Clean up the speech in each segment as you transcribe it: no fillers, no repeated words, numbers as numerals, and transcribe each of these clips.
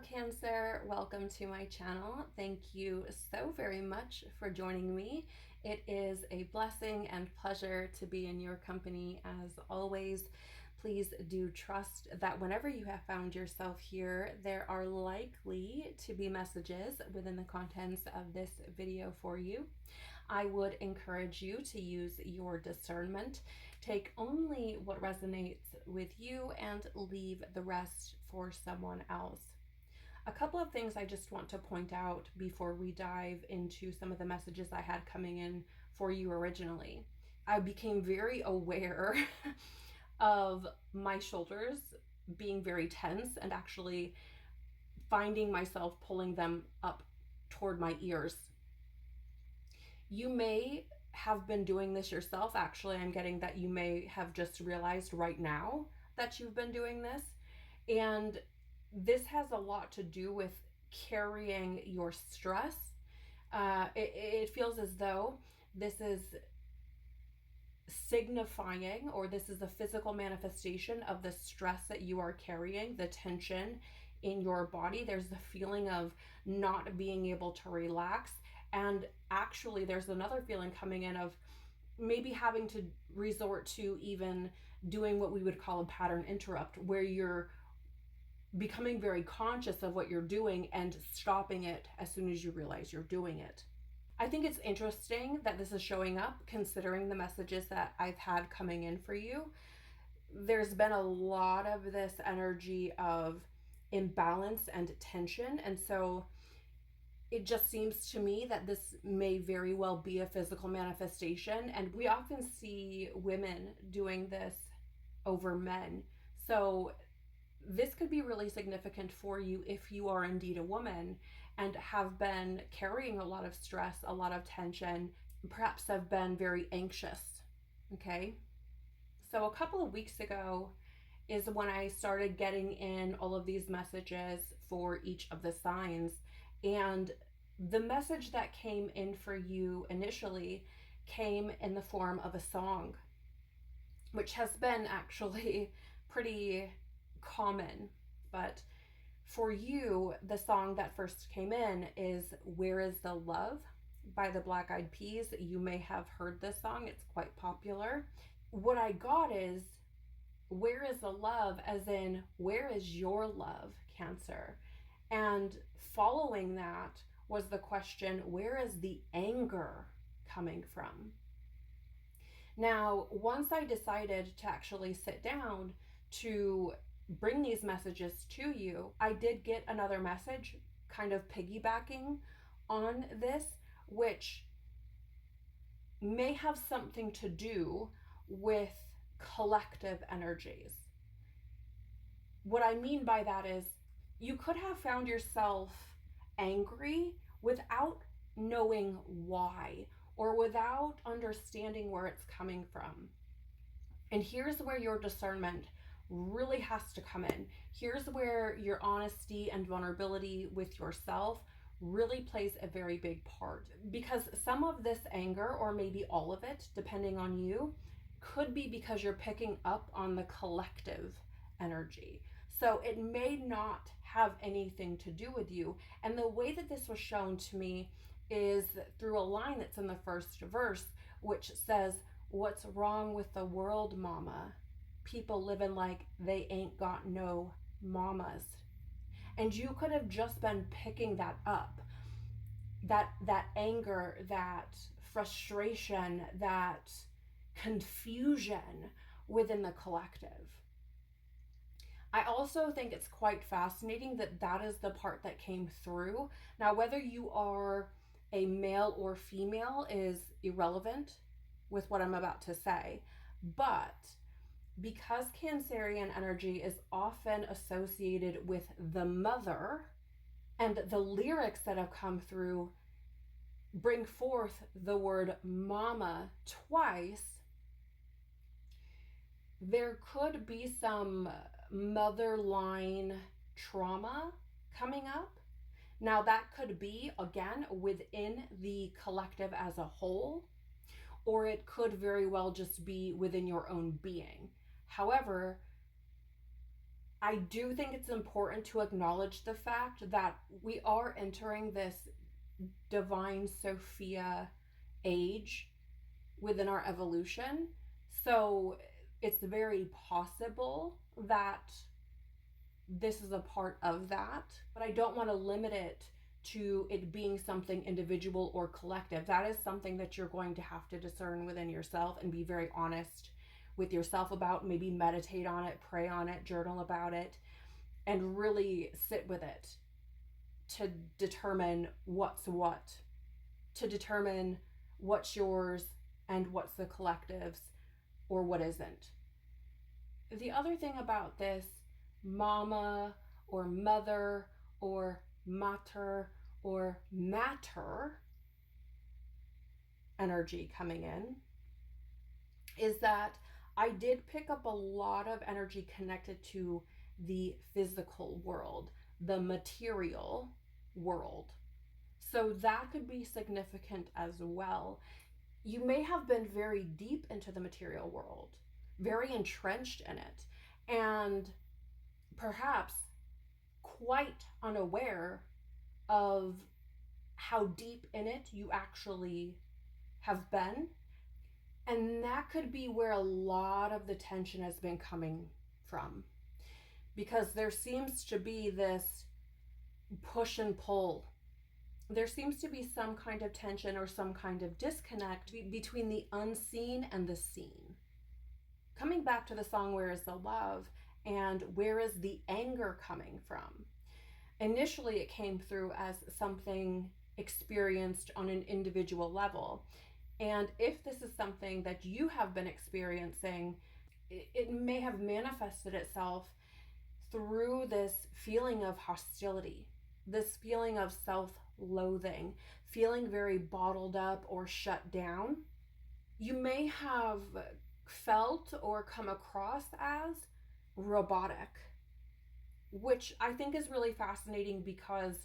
Cancer, welcome to my channel. Thank you so very much for joining me. It is a blessing and pleasure to be in your company as always. Please do trust that whenever you have found yourself here, there are likely to be messages within the contents of this video for you. I would encourage you to use your discernment. Take only what resonates with you and leave the rest for someone else. A couple of things I just want to point out before we dive into some of the messages I had coming in for you originally. I became very aware of my shoulders being very tense and actually finding myself pulling them up toward my ears. You may have been doing this yourself. Actually, I'm getting that you may have just realized right now that you've been doing this. And this has a lot to do with carrying your stress. It feels as though this is signifying, or this is a physical manifestation of the stress that you are carrying, the tension in your body. There's the feeling of not being able to relax. And actually, there's another feeling coming in of maybe having to resort to even doing what we would call a pattern interrupt, where you're becoming very conscious of what you're doing and stopping it as soon as you realize you're doing it. I think it's interesting that this is showing up considering the messages that I've had coming in for you. There's been a lot of this energy of imbalance and tension. And so it just seems to me that this may very well be a physical manifestation. And we often see women doing this over men. So this could be really significant for you if you are indeed a woman and have been carrying a lot of stress, a lot of tension, perhaps have been very anxious, okay? So a couple of weeks ago is when I started getting in all of these messages for each of the signs. And the message that came in for you initially came in the form of a song, which has been actually pretty common. But for you, the song that first came in is Where Is the Love by the 𝐵𝐵𝗵𝐵 𝐵𝐵𝗵𝐵. You may have heard this song. It's quite popular. What I got is where is the love, as in where is your love, Cancer? And following that was the question, where is the anger coming from? Now, once I decided to actually sit down to bring these messages to you, I did get another message kind of piggybacking on this, which may have something to do with collective energies. What I mean by that is you could have found yourself angry without knowing why, or without understanding where it's coming from. And here's where your discernment really has to come in. Here's where your honesty and vulnerability with yourself really plays a very big part, because some of this anger, or maybe all of it, depending on you, could be because you're picking up on the collective energy. So it may not have anything to do with you. And the way that this was shown to me is through a line that's in the first verse, which says, "What's wrong with the world, mama? People living like they ain't got no mamas." And you could have just been picking that up, that anger, that frustration, that confusion within the collective. I also think it's quite fascinating that that is the part that came through. Now, whether you are a male or female is irrelevant with what I'm about to say, but because Cancerian energy is often associated with the mother, and the lyrics that have come through bring forth the word mama twice, there could be some mother line trauma coming up. Now, that could be, again, within the collective as a whole, or it could very well just be within your own being. However, I do think it's important to acknowledge the fact that we are entering this divine Sophia age within our evolution. So it's very possible that this is a part of that, but I don't want to limit it to it being something individual or collective. That is something that you're going to have to discern within yourself and be very honest with yourself about. Maybe meditate on it, pray on it, journal about it, and really sit with it to determine what's what, to determine what's yours and what's the collective's or what isn't. The other thing about this mama or mother or mater or matter energy coming in is that I did pick up a lot of energy connected to the physical world, the material world. So that could be significant as well. You may have been very deep into the material world, very entrenched in it, and perhaps quite unaware of how deep in it you actually have been. And that could be where a lot of the tension has been coming from, because there seems to be this push and pull. There seems to be some kind of tension or some kind of disconnect between the unseen and the seen. Coming back to the song, Where is the Love? And where is the anger coming from? Initially, it came through as something experienced on an individual level. And if this is something that you have been experiencing, it may have manifested itself through this feeling of hostility, this feeling of self-loathing, feeling very bottled up or shut down. You may have felt or come across as robotic, which I think is really fascinating because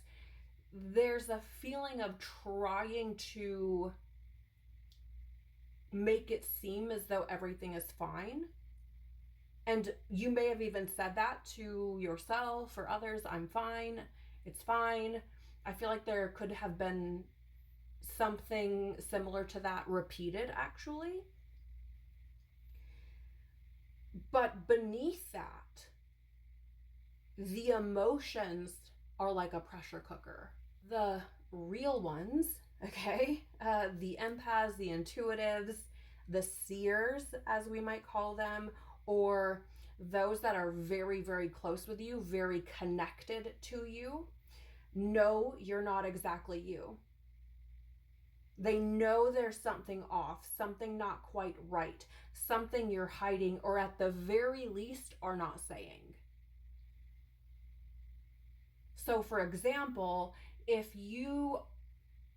there's a feeling of trying to make it seem as though everything is fine. And you may have even said that to yourself or others. I'm fine. It's fine. I feel like there could have been something similar to that repeated, actually. But beneath that, the emotions are like a pressure cooker. The real ones, okay, the empaths, the intuitives, the seers, as we might call them, or those that are very, very close with you, very connected to you, know you're not exactly you. They know there's something off, something not quite right, something you're hiding, or at the very least are not saying. So for example, if you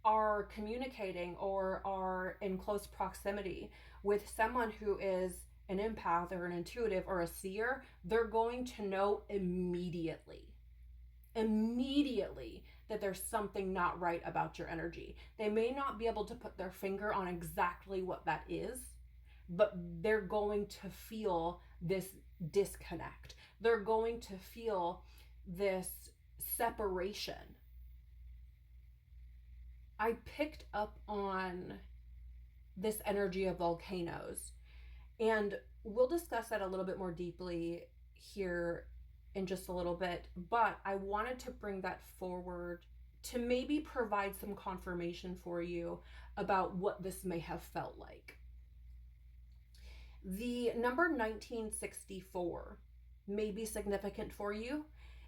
are communicating or are in close proximity with someone who is an empath or an intuitive or a seer, they're going to know immediately that there's something not right about your energy. They may not be able to put their finger on exactly what that is, but they're going to feel this disconnect. They're going to feel this separation. I picked up on this energy of volcanoes, and we'll discuss that a little bit more deeply here in just a little bit, but I wanted to bring that forward to maybe provide some confirmation for you about what this may have felt like. The number 1964 may be significant for you.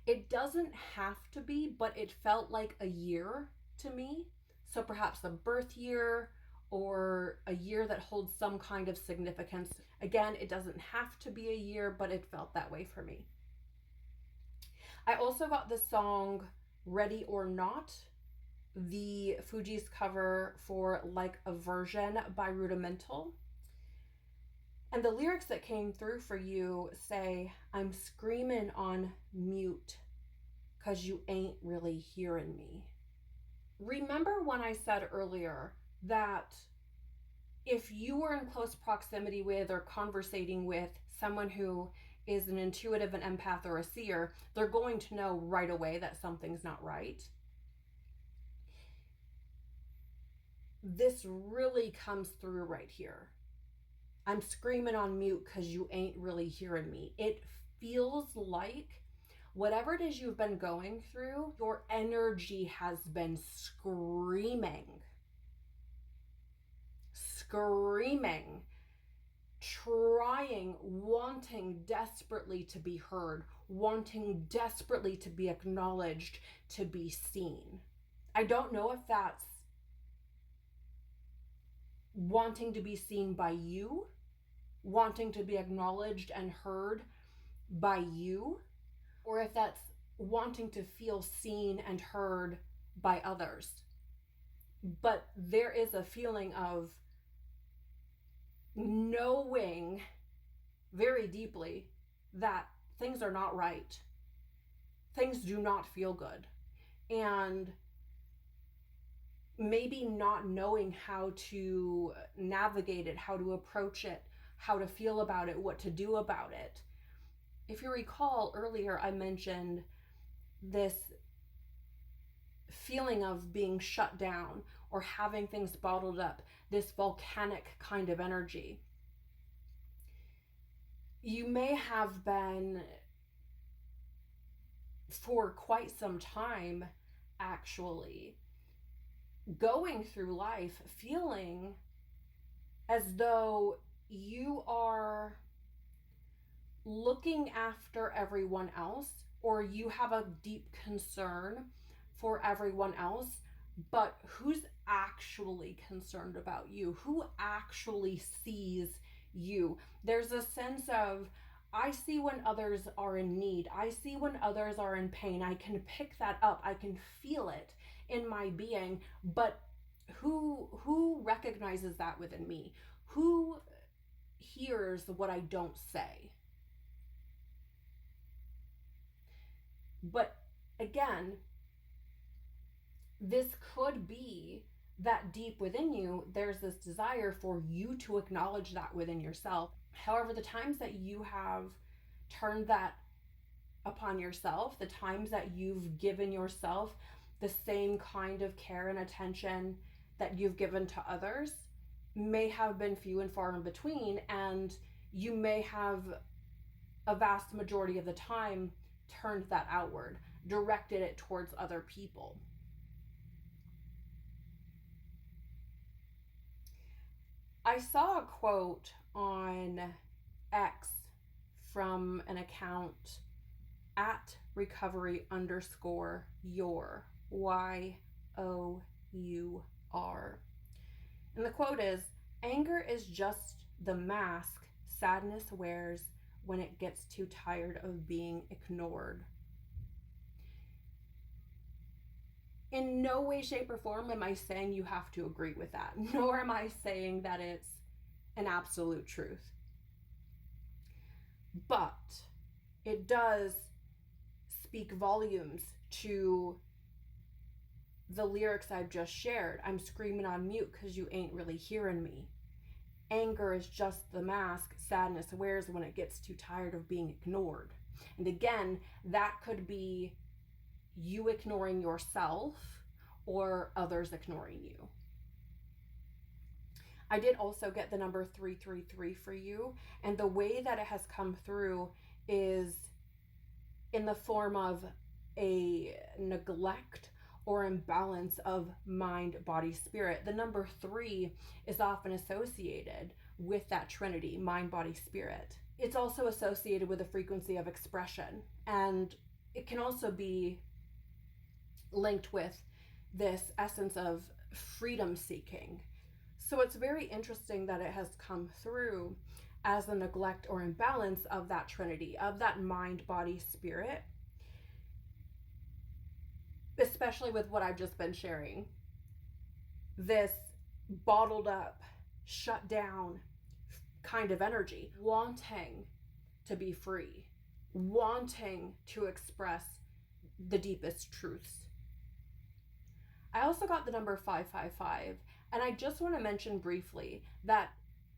It doesn't have to be, but it felt like a year to me. So perhaps a birth year or a year that holds some kind of significance. Again, it doesn't have to be a year, but it felt that way for me. I also got the song Ready or Not, the Fugees cover for Like a Version by Rudimental. And the lyrics that came through for you say, I'm screaming on mute 'cause you ain't really hearing me. Remember when I said earlier that if you were in close proximity with or conversating with someone who is an intuitive, an empath, or a seer, they're going to know right away that something's not right. This really comes through right here. I'm screaming on mute because you ain't really hearing me. It feels like whatever it is you've been going through, your energy has been screaming, trying, wanting desperately to be heard, wanting desperately to be acknowledged, to be seen. I don't know if that's wanting to be seen by you, wanting to be acknowledged and heard by you, or if that's wanting to feel seen and heard by others. But there is a feeling of knowing very deeply that things are not right. Things do not feel good. And maybe not knowing how to navigate it, how to approach it, how to feel about it, what to do about it. If you recall earlier, I mentioned this feeling of being shut down or having things bottled up, this volcanic kind of energy. You may have been, for quite some time, actually, going through life feeling as though you are looking after everyone else, or you have a deep concern for everyone else, but who's actually concerned about you? Who actually sees you? There's a sense of, I see when others are in need. I see when others are in pain. I can pick that up. I can feel it in my being, but who recognizes that within me? Who hears what I don't say? But again, this could be that deep within you, there's this desire for you to acknowledge that within yourself. However, the times that you have turned that upon yourself, the times that you've given yourself the same kind of care and attention that you've given to others may have been few and far in between, and you may have a vast majority of the time turned that outward, directed it towards other people. I saw a quote on X from an account at recovery_your, YOUR. And the quote is, "Anger is just the mask sadness wears when it gets too tired of being ignored." In no way, shape, or form am I saying you have to agree with that, nor am I saying that it's an absolute truth. But it does speak volumes to the lyrics I've just shared. I'm screaming on mute because you ain't really hearing me. Anger is just the mask sadness wears when it gets too tired of being ignored. And again, that could be you ignoring yourself or others ignoring you. I did also get the number 333 for you, and the way that it has come through is in the form of a neglect or imbalance of mind, body, spirit. The number 3 is often associated with that trinity, mind, body, spirit. It's also associated with a frequency of expression, and it can also be linked with this essence of freedom seeking. So it's very interesting that it has come through as a neglect or imbalance of that trinity, of that mind, body, spirit, especially with what I've just been sharing. This bottled up, shut down kind of energy, wanting to be free, wanting to express the deepest truths. I also got the number 555, and I just want to mention briefly that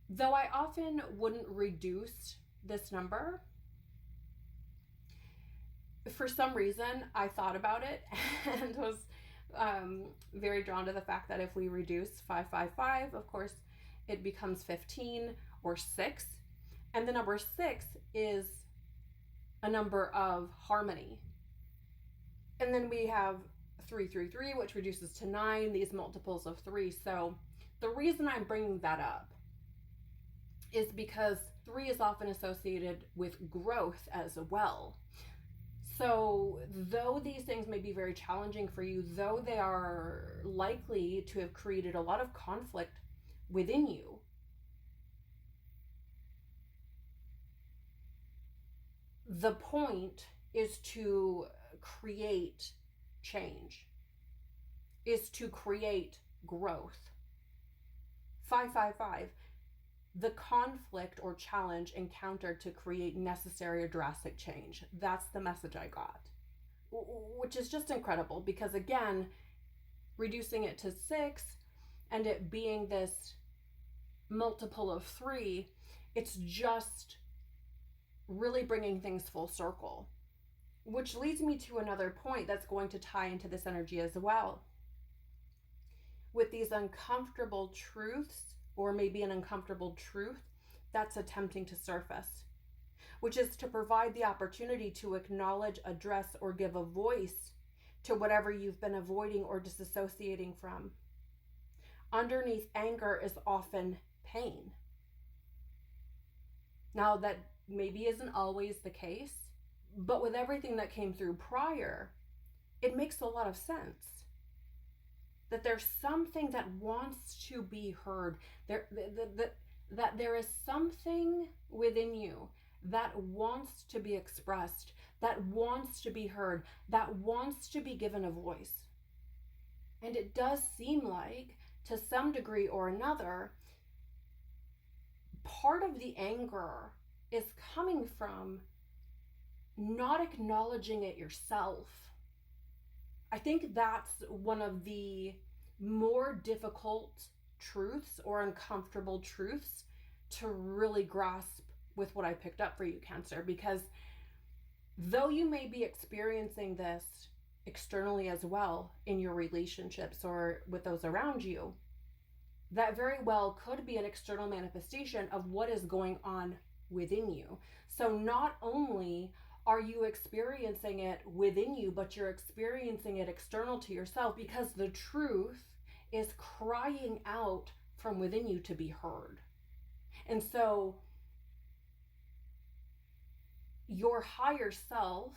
though I often wouldn't reduce this number, For some reason, I thought about it and was very drawn to the fact that if we reduce 555, of course, it becomes 15 or 6. And the number 6 is a number of harmony. And then we have 333, which reduces to 9, these multiples of 3. So the reason I'm bringing that up is because 3 is often associated with growth as well. So though these things may be very challenging for you, though they are likely to have created a lot of conflict within you, the point is to create change, is to create growth. 555, the conflict or challenge encountered to create necessary or drastic change. That's the message I got, which is just incredible because, again, reducing it to 6 and it being this multiple of 3, it's just really bringing things full circle, which leads me to another point that's going to tie into this energy as well. With these uncomfortable truths, or maybe an uncomfortable truth that's attempting to surface, which is to provide the opportunity to acknowledge, address, or give a voice to whatever you've been avoiding or disassociating from. Underneath anger is often pain. Now, that maybe isn't always the case, but with everything that came through prior, it makes a lot of sense. That there's something that wants to be heard, that there is something within you that wants to be expressed, that wants to be heard, that wants to be given a voice. And it does seem like, to some degree or another, part of the anger is coming from not acknowledging it yourself. I think that's one of the more difficult truths or uncomfortable truths to really grasp with what I picked up for you, Cancer, because though you may be experiencing this externally as well in your relationships or with those around you, that very well could be an external manifestation of what is going on within you. So not only are you experiencing it within you, but you're experiencing it external to yourself because the truth is crying out from within you to be heard. And so your higher self,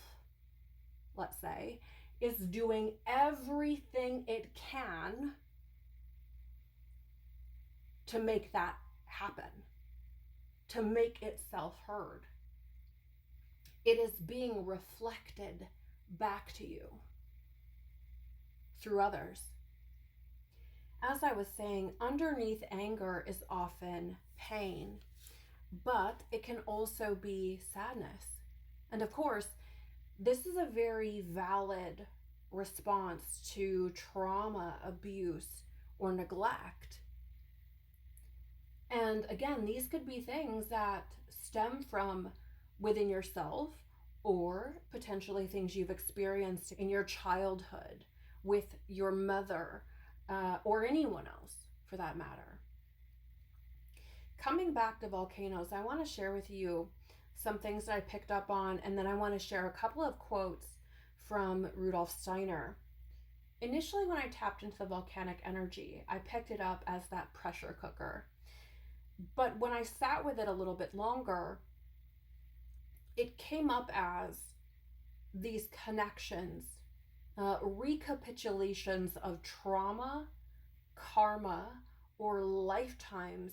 let's say, is doing everything it can to make that happen, to make itself heard. It is being reflected back to you through others. As I was saying, underneath anger is often pain, but it can also be sadness. And of course, this is a very valid response to trauma, abuse, or neglect. And again, these could be things that stem from within yourself or potentially things you've experienced in your childhood with your mother or anyone else for that matter. Coming back to volcanoes, I want to share with you some things that I picked up on, and then I want to share a couple of quotes from Rudolf Steiner. Initially, when I tapped into the volcanic energy, I picked it up as that pressure cooker. But when I sat with it a little bit longer, it came up as these connections, recapitulations of trauma, karma, or lifetimes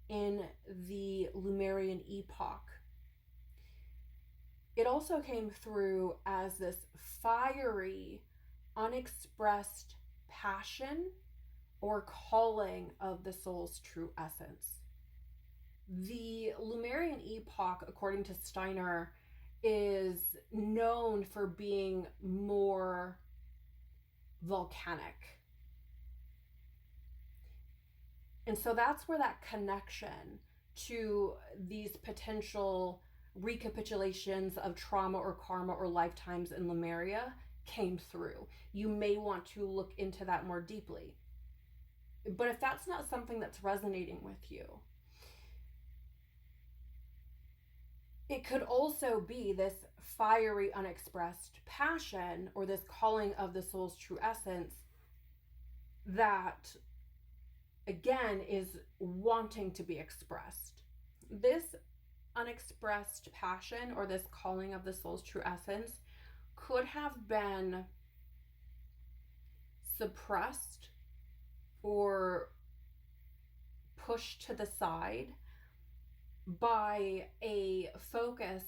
in the Lemurian epoch. It also came through as this fiery, unexpressed passion or calling of the soul's true essence. The Lemurian epoch, according to Steiner, is known for being more volcanic. And so that's where that connection to these potential recapitulations of trauma or karma or lifetimes in Lemuria came through. You may want to look into that more deeply. But if that's not something that's resonating with you, it could also be this fiery, unexpressed passion or this calling of the soul's true essence that, again, is wanting to be expressed. This unexpressed passion or this calling of the soul's true essence could have been suppressed or pushed to the side by a focus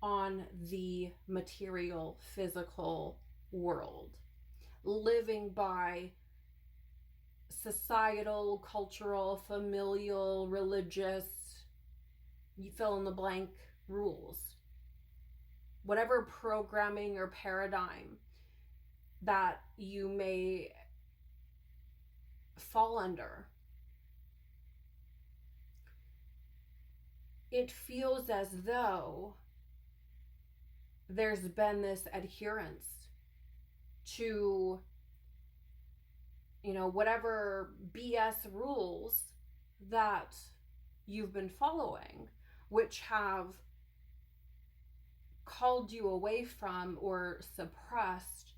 on the material, physical world, living by societal, cultural, familial, religious, you fill in the blank, rules. Whatever programming or paradigm that you may fall under. It feels as though there's been this adherence to, whatever BS rules that you've been following, which have called you away from or suppressed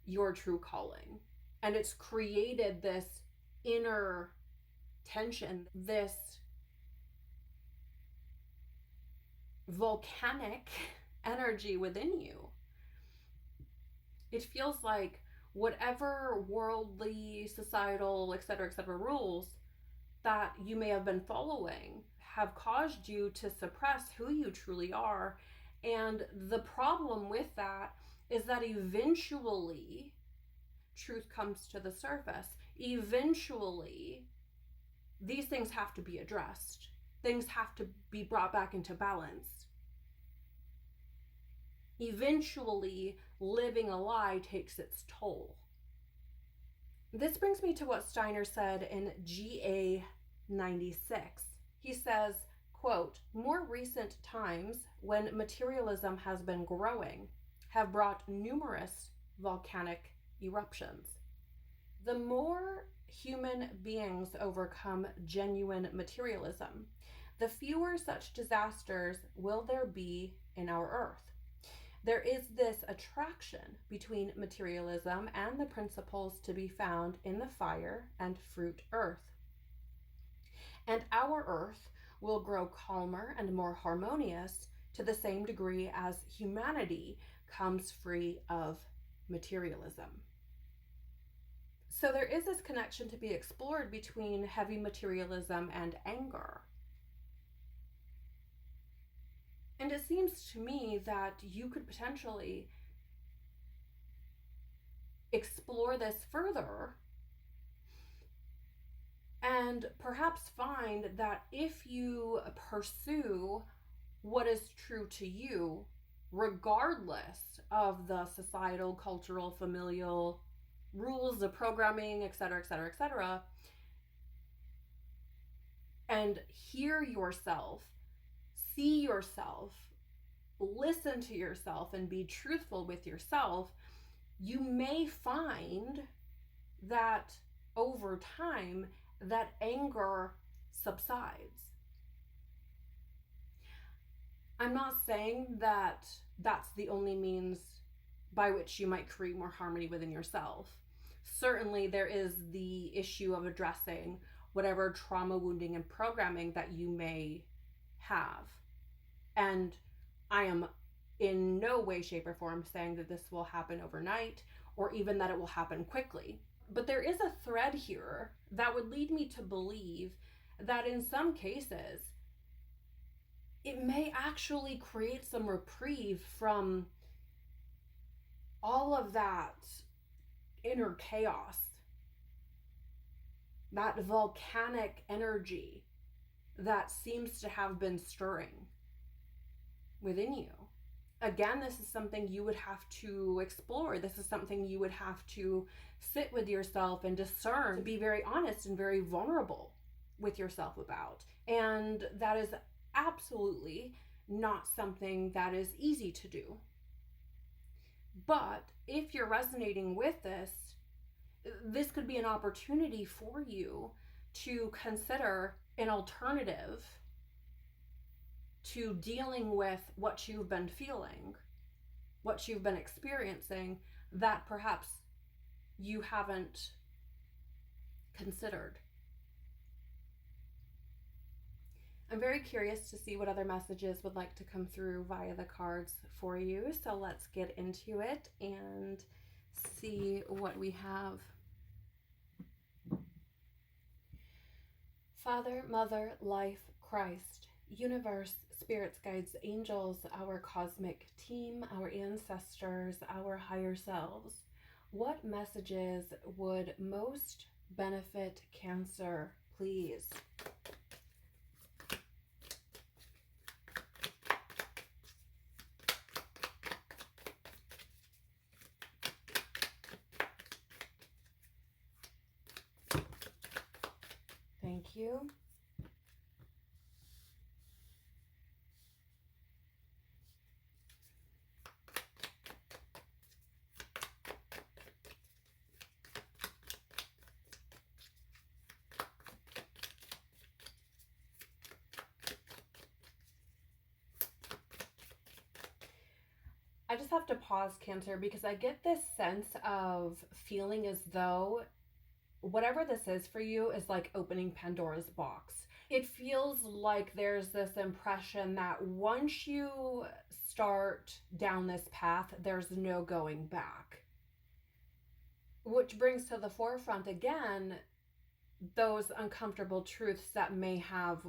your true calling. And it's created this inner tension, this volcanic energy within you. It feels like whatever worldly, societal, etc., rules that you may have been following have caused you to suppress who you truly are. And the problem with that is that eventually truth comes to the surface. Eventually, these things have to be addressed. Things have to be brought back into balance. Eventually, living a lie takes its toll. This brings me to what Steiner said in GA 96. He says, quote, "More recent times, when materialism has been growing, have brought numerous volcanic eruptions. The more human beings overcome genuine materialism, the fewer such disasters will there be in our earth. There is this attraction between materialism and the principles to be found in the fire and fruit earth. And our earth will grow calmer and more harmonious to the same degree as humanity comes free of materialism." So there is this connection to be explored between heavy materialism and anger. And it seems to me that you could potentially explore this further and perhaps find that if you pursue what is true to you, regardless of the societal, cultural, familial rules, the programming, etc., and hear yourself, see yourself, listen to yourself, and be truthful with yourself, you may find that over time, that anger subsides. I'm not saying that that's the only means by which you might create more harmony within yourself. Certainly, there is the issue of addressing whatever trauma, wounding, and programming that you may have. And I am in no way, shape, or form saying that this will happen overnight or even that it will happen quickly. But there is a thread here that would lead me to believe that in some cases, it may actually create some reprieve from all of that inner chaos, that volcanic energy that seems to have been stirring within you. Again, this is something you would have to explore. This is something you would have to sit with yourself and discern, to be very honest and very vulnerable with yourself about. And that is absolutely not something that is easy to do. But if you're resonating with this, this could be an opportunity for you to consider an alternative to dealing with what you've been feeling, what you've been experiencing, that perhaps you haven't considered. I'm very curious to see what other messages would like to come through via the cards for you. So let's get into it and see what we have. Father, Mother, Life, Christ, Universe, Spirits, Guides, Angels, our cosmic team, our ancestors, our higher selves, what messages would most benefit Cancer, please? Thank you. I just have to pause, Cancer, because I get this sense of feeling as though whatever this is for you is like opening Pandora's box. It feels like there's this impression that once you start down this path, there's no going back. Which brings to the forefront again those uncomfortable truths that may have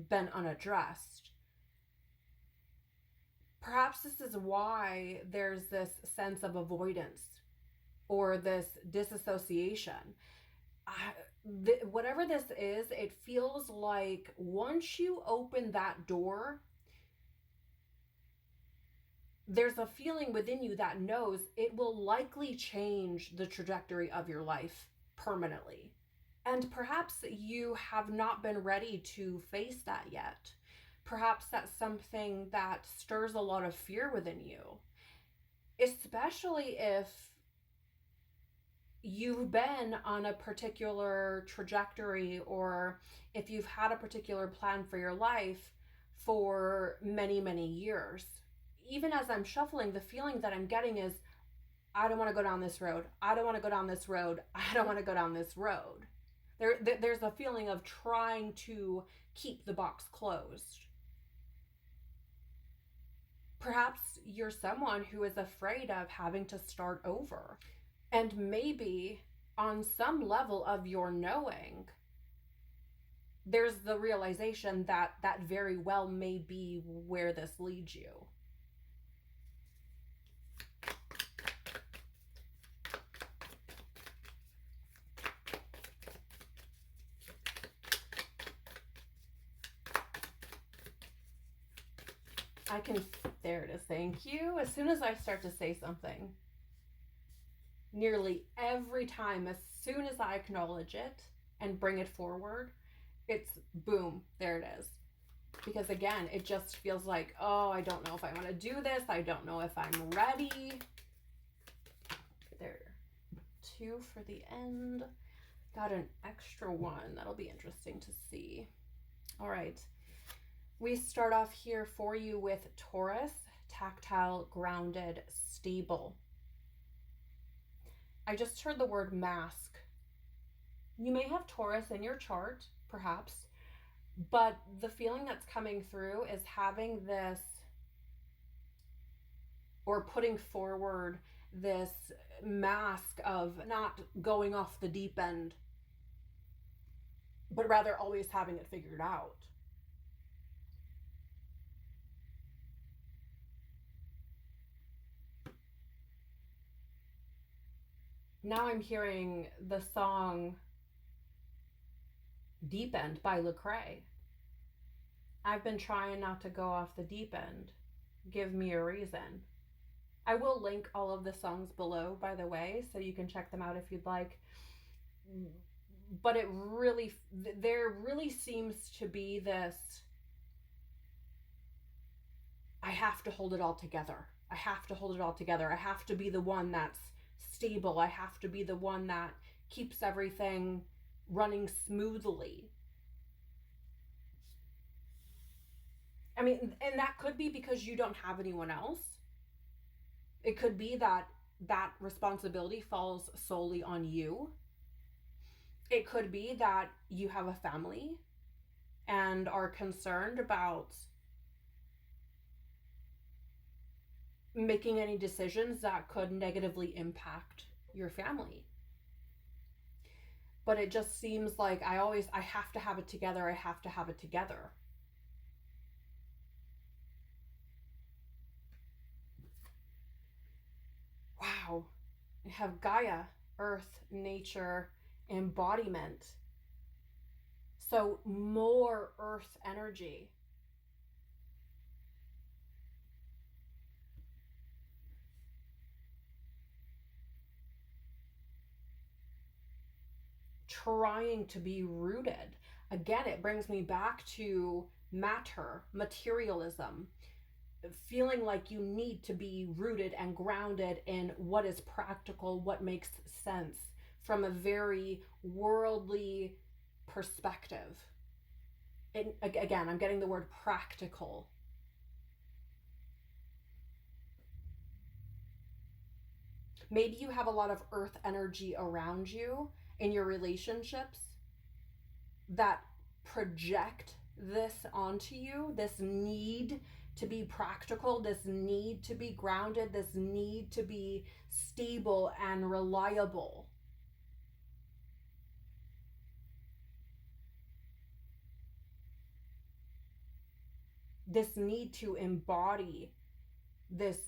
been unaddressed. Perhaps this is why there's this sense of avoidance or this disassociation. Whatever this is, it feels like once you open that door, there's a feeling within you that knows it will likely change the trajectory of your life permanently. And perhaps you have not been ready to face that yet. Perhaps that's something that stirs a lot of fear within you, especially if you've been on a particular trajectory or if you've had a particular plan for your life for many, many years. Even as I'm shuffling, the feeling that I'm getting is, I don't want to go down this road. I don't want to go down this road. I don't want to go down this road. There's a feeling of trying to keep the box closed. Perhaps you're someone who is afraid of having to start over. And maybe on some level of your knowing, there's the realization that that very well may be where this leads you. There it is, thank you. As soon as I start to say something, nearly every time, as soon as I acknowledge it and bring it forward, it's boom, there it is. Because again, it just feels like, oh, I don't know if I want to do this. I don't know if I'm ready. There, 2 for the end. Got an extra 1. That'll be interesting to see. All right. We start off here for you with Taurus, tactile, grounded, stable. I just heard the word mask. You may have Taurus in your chart, perhaps, but the feeling that's coming through is having this, or putting forward this mask of not going off the deep end, but rather always having it figured out. Now I'm hearing the song Deep End by Lecrae. I've been trying not to go off the deep end. Give me a reason. I will link all of the songs below, by the way, so you can check them out if you'd like. But there really seems to be this I have to hold it all together. I have to hold it all together. I have to be the one that's stable. I have to be the one that keeps everything running smoothly. I mean, and that could be because you don't have anyone else. It could be that that responsibility falls solely on you. It could be that you have a family and are concerned about making any decisions that could negatively impact your family. But it just seems like I have to have it together. I have to have it together. Wow. I have Gaia, earth, nature, embodiment. So more earth energy. Trying to be rooted. Again, it brings me back to matter, materialism, feeling like you need to be rooted and grounded in what is practical, what makes sense from a very worldly perspective. And again, I'm getting the word practical. Maybe you have a lot of earth energy around you in your relationships that project this onto you, this need to be practical, this need to be grounded, this need to be stable and reliable. This need to embody this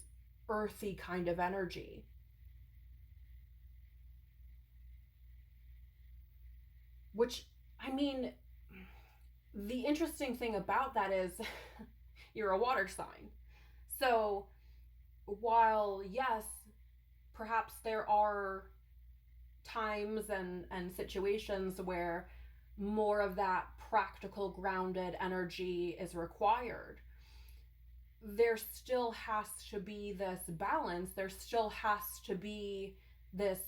earthy kind of energy. Which, I mean, the interesting thing about that is you're a water sign. So while, yes, perhaps there are times and situations where more of that practical, grounded energy is required, there still has to be this balance. There still has to be this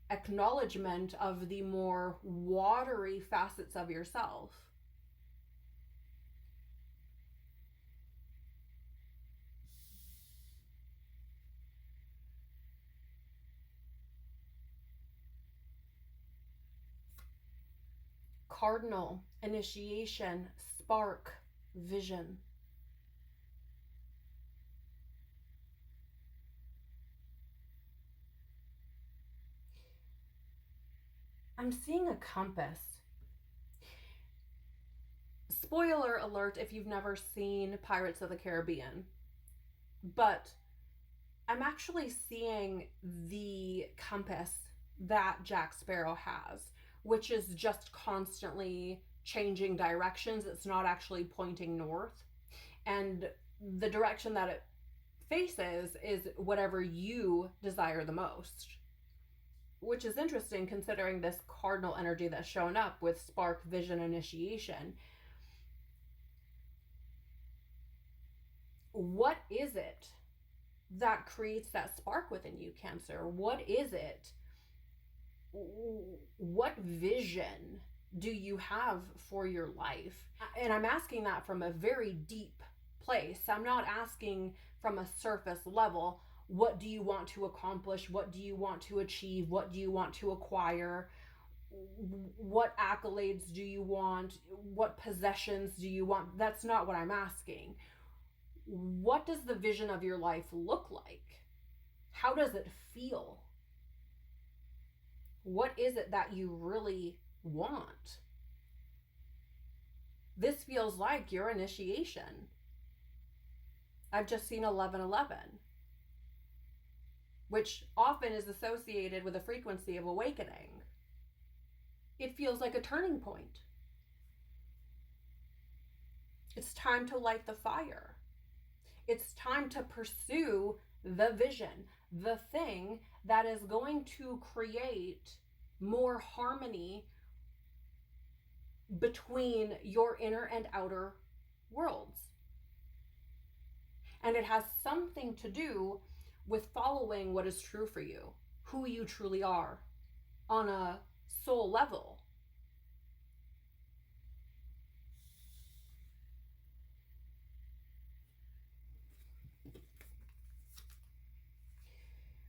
acknowledgement of the more watery facets of yourself. Cardinal, initiation, spark, vision. I'm seeing a compass. Spoiler alert if you've never seen Pirates of the Caribbean, but I'm actually seeing the compass that Jack Sparrow has, which is just constantly changing directions. It's not actually pointing north. And the direction that it faces is whatever you desire the most. Which is interesting considering this cardinal energy that's shown up with spark, vision, initiation. What is it that creates that spark within you, Cancer? What is it? What vision do you have for your life? And I'm asking that from a very deep place. I'm not asking from a surface level. What do you want to accomplish? What do you want to achieve? What do you want to acquire? What accolades do you want? What possessions do you want? That's not what I'm asking. What does the vision of your life look like? How does it feel? What is it that you really want? This feels like your initiation. I've just seen 1111. Which often is associated with a frequency of awakening. It feels like a turning point. It's time to light the fire. It's time to pursue the vision, the thing that is going to create more harmony between your inner and outer worlds. And it has something to do with following what is true for you, who you truly are on a soul level.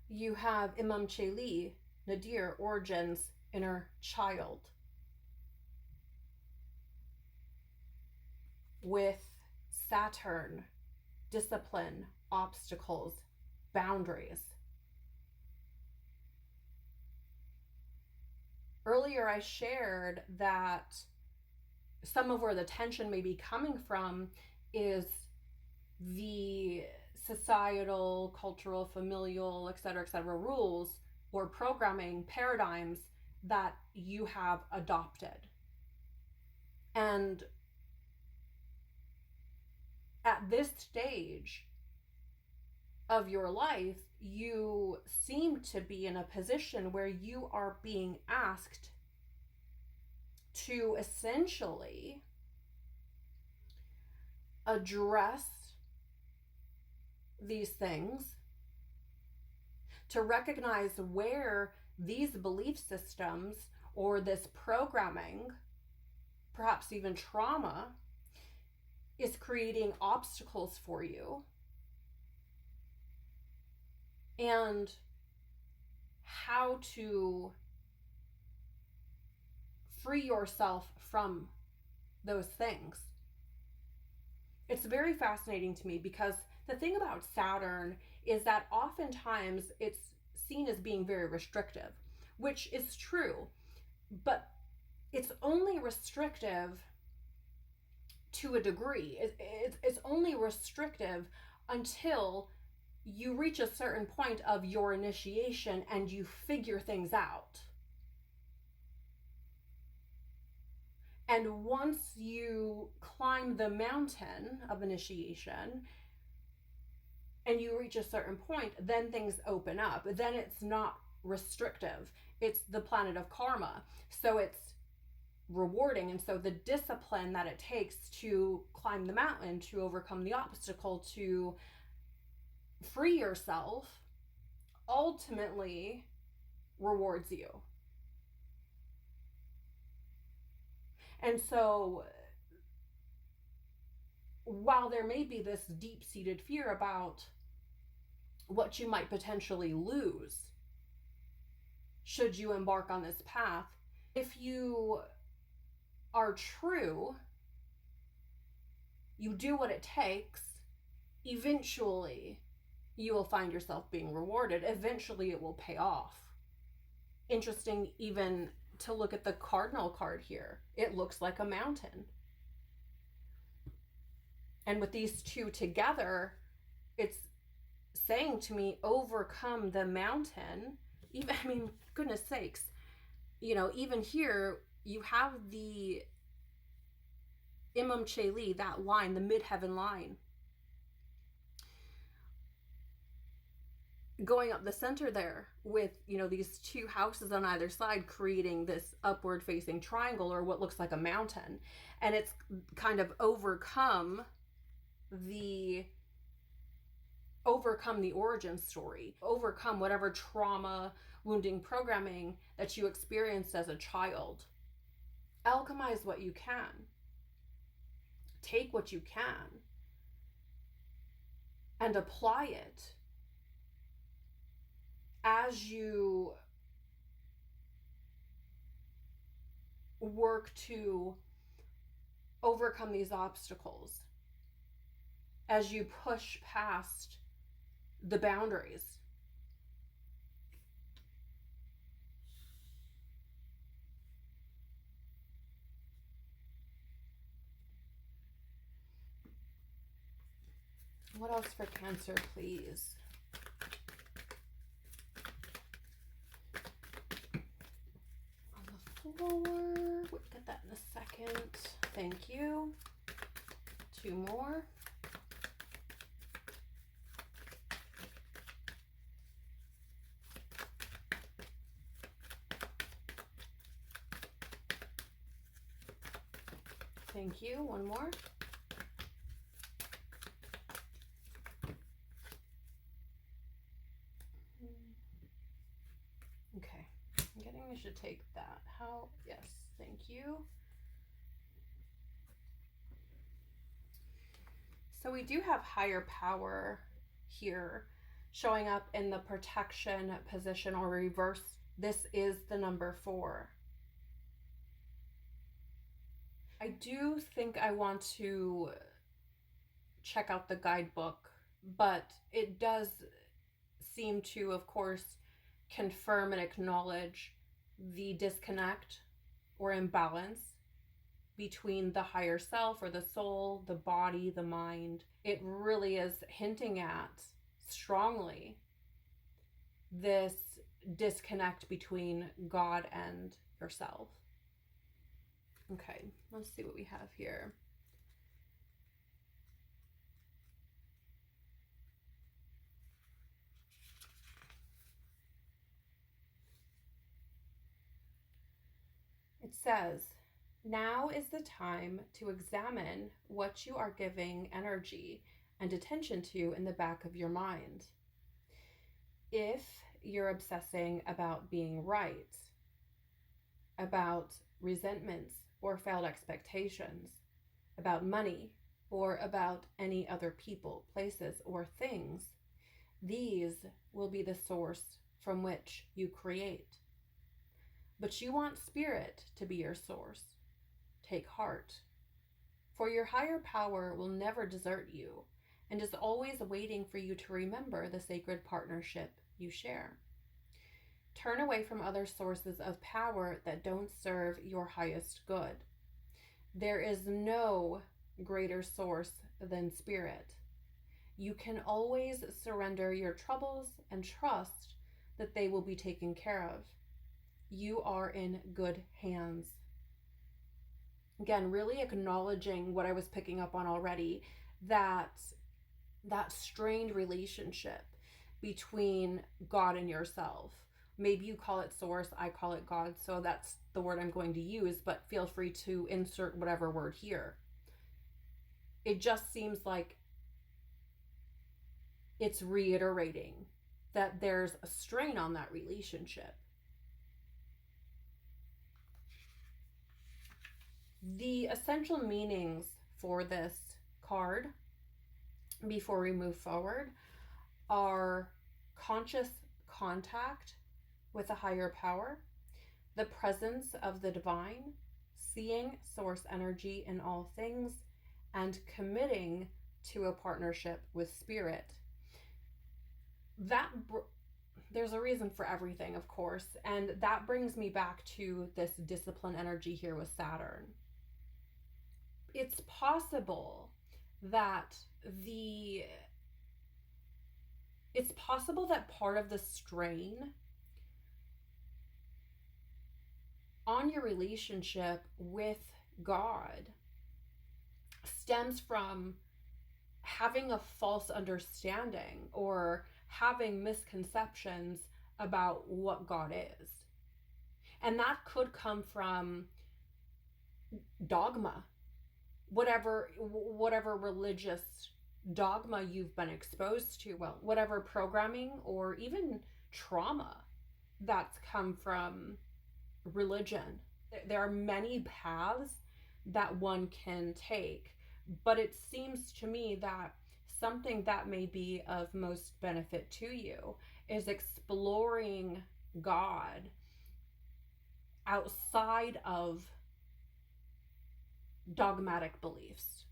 You have 𝐴𝒂𝒃, nadir, origins, inner child, with Saturn, discipline, obstacles, boundaries. Earlier I shared that some of where the tension may be coming from is the societal, cultural, familial, etc., rules or programming paradigms that you have adopted. And at this stage of your life, you seem to be in a position where you are being asked to essentially address these things, to recognize where these belief systems or this programming, perhaps even trauma, is creating obstacles for you, and how to free yourself from those things. It's very fascinating to me because the thing about Saturn is that oftentimes it's seen as being very restrictive, which is true, but it's only restrictive to a degree. It's only restrictive until you reach a certain point of your initiation and you figure things out. And once you climb the mountain of initiation and you reach a certain point, then things open up. Then it's not restrictive. It's the planet of karma. So it's rewarding. And so the discipline that it takes to climb the mountain, to overcome the obstacle, to free yourself, ultimately rewards you. And so while there may be this deep-seated fear about what you might potentially lose should you embark on this path, if you are true, you do what it takes, eventually you will find yourself being rewarded. Eventually it will pay off. Interesting even to look at the cardinal card here. It looks like a mountain. And with these two together, it's saying to me, overcome the mountain. Even, I mean, goodness sakes, you know, even here, you have the 𝐴𝒂𝒃, that line, the midheaven line, going up the center there with, you know, these two houses on either side, creating this upward facing triangle or what looks like a mountain. And it's kind of overcome the origin story, overcome whatever trauma, wounding, programming that you experienced as a child. Alchemize what you can. Take what you can and apply it as you work to overcome these obstacles, as you push past the boundaries. What else for Cancer, please? On the floor, we'll get that in a second. Thank you. Two more. Thank you. One more. I should take that. How? Yes, thank you. So we do have higher power here showing up in the protection position or reverse. This is the number 4. I do think I want to check out the guidebook, but it does seem to, of course, confirm and acknowledge the disconnect or imbalance between the higher self or the soul, the body, the mind. It really is hinting at strongly this disconnect between God and yourself. Okay, let's see what we have here. It says, now is the time to examine what you are giving energy and attention to in the back of your mind. If you're obsessing about being right, about resentments or failed expectations, about money, or about any other people, places, or things, these will be the source from which you create. But you want spirit to be your source. Take heart, for your higher power will never desert you and is always waiting for you to remember the sacred partnership you share. Turn away from other sources of power that don't serve your highest good. There is no greater source than spirit. You can always surrender your troubles and trust that they will be taken care of. You are in good hands. Again, really acknowledging what I was picking up on already, that strained relationship between God and yourself. Maybe you call it source, I call it God, so that's the word I'm going to use, but feel free to insert whatever word here. It just seems like it's reiterating that there's a strain on that relationship. The essential meanings for this card, before we move forward, are conscious contact with a higher power, the presence of the divine, seeing source energy in all things, and committing to a partnership with spirit. There's a reason for everything, of course, and that brings me back to this discipline energy here with Saturn. It's possible that part of the strain on your relationship with God stems from having a false understanding or having misconceptions about what God is. And that could come from dogma, whatever religious dogma you've been exposed to, well, whatever programming or even trauma that's come from religion. There are many paths that one can take, but it seems to me that something that may be of most benefit to you is exploring God outside of dogmatic beliefs,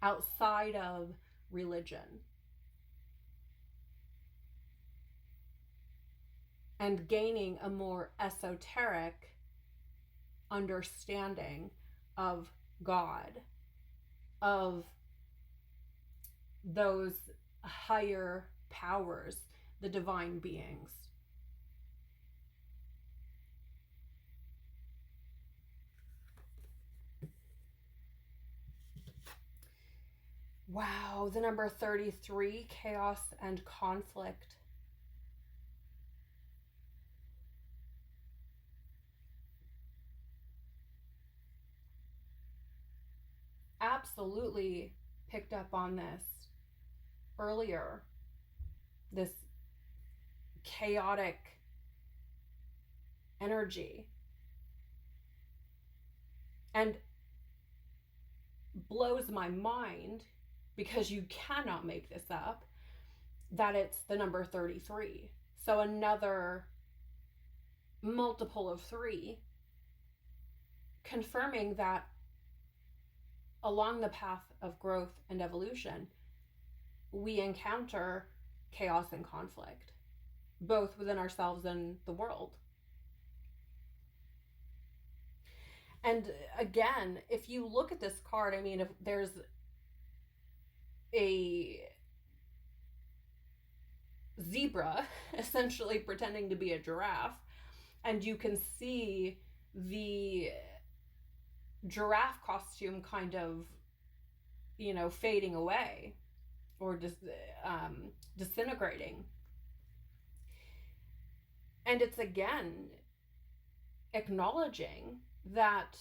outside of religion, and gaining a more esoteric understanding of God, of those higher powers, the divine beings. Wow, the number 33, chaos and conflict. Absolutely picked up on this earlier. This chaotic energy. And blows my mind, because you cannot make this up, that it's the number 33. So another multiple of 3, confirming that along the path of growth and evolution, we encounter chaos and conflict, both within ourselves and the world. And again, if you look at this card, I mean, if there's a zebra essentially pretending to be a giraffe, and you can see the giraffe costume kind of, you know, fading away or disintegrating. And it's again acknowledging that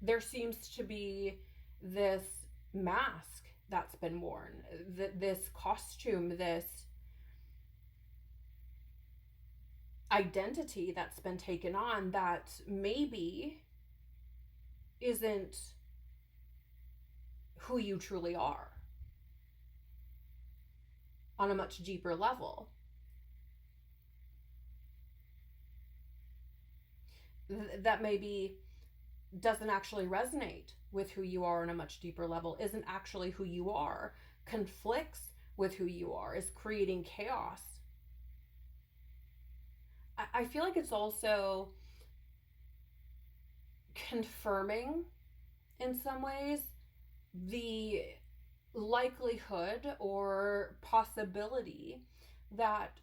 there seems to be this mask that's been worn, this costume, this identity that's been taken on that maybe isn't who you truly are on a much deeper level. That maybe doesn't actually resonate with who you are on a much deeper level, isn't actually who you are, conflicts with who you are, is creating chaos. I feel like it's also confirming, in some ways, the likelihood or possibility that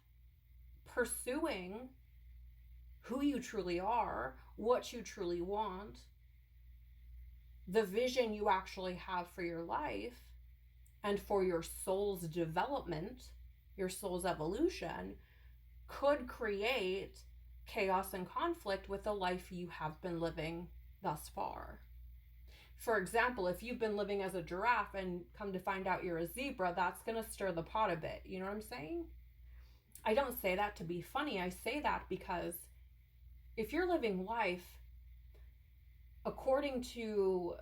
pursuing who you truly are, what you truly want, the vision you actually have for your life and for your soul's development, your soul's evolution, could create chaos and conflict with the life you have been living thus far. For example, if you've been living as a giraffe and come to find out you're a zebra, that's going to stir the pot a bit. You know what I'm saying? I don't say that to be funny. I say that because if you're living life according to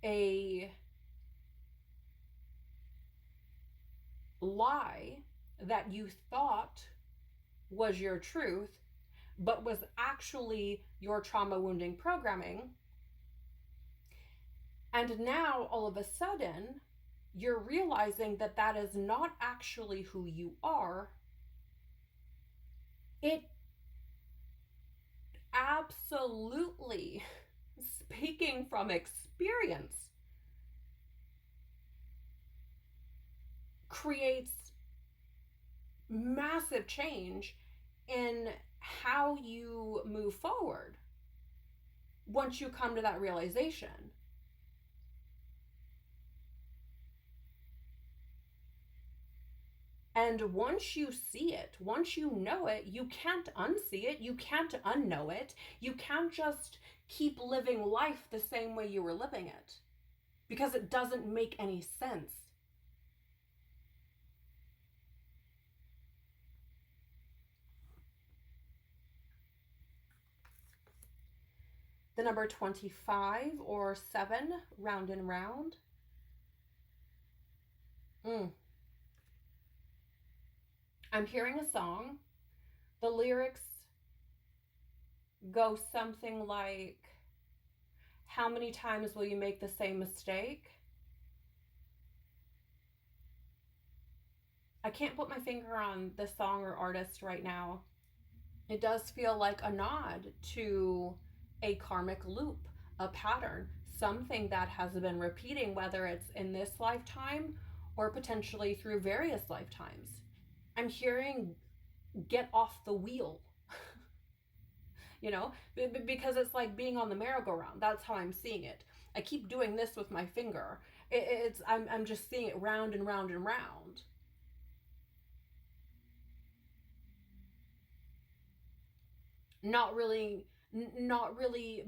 a lie that you thought was your truth, but was actually your trauma wounding programming, and now all of a sudden you're realizing that that is not actually who you are, it absolutely, speaking from experience, creates massive change in how you move forward once you come to that realization. And once you see it, once you know it, you can't unsee it, you can't unknow it, you can't just keep living life the same way you were living it, because it doesn't make any sense. The number 25 or 7, round and round. I'm hearing a song. The lyrics go something like, how many times will you make the same mistake? I can't put my finger on the song or artist right now. It does feel like a nod to a karmic loop, a pattern, something that has been repeating, whether it's in this lifetime or potentially through various lifetimes. I'm hearing get off the wheel, you know, because it's like being on the merry-go-round. That's how I'm seeing it. I keep doing this with my finger. I'm just seeing it round and round and round. Not really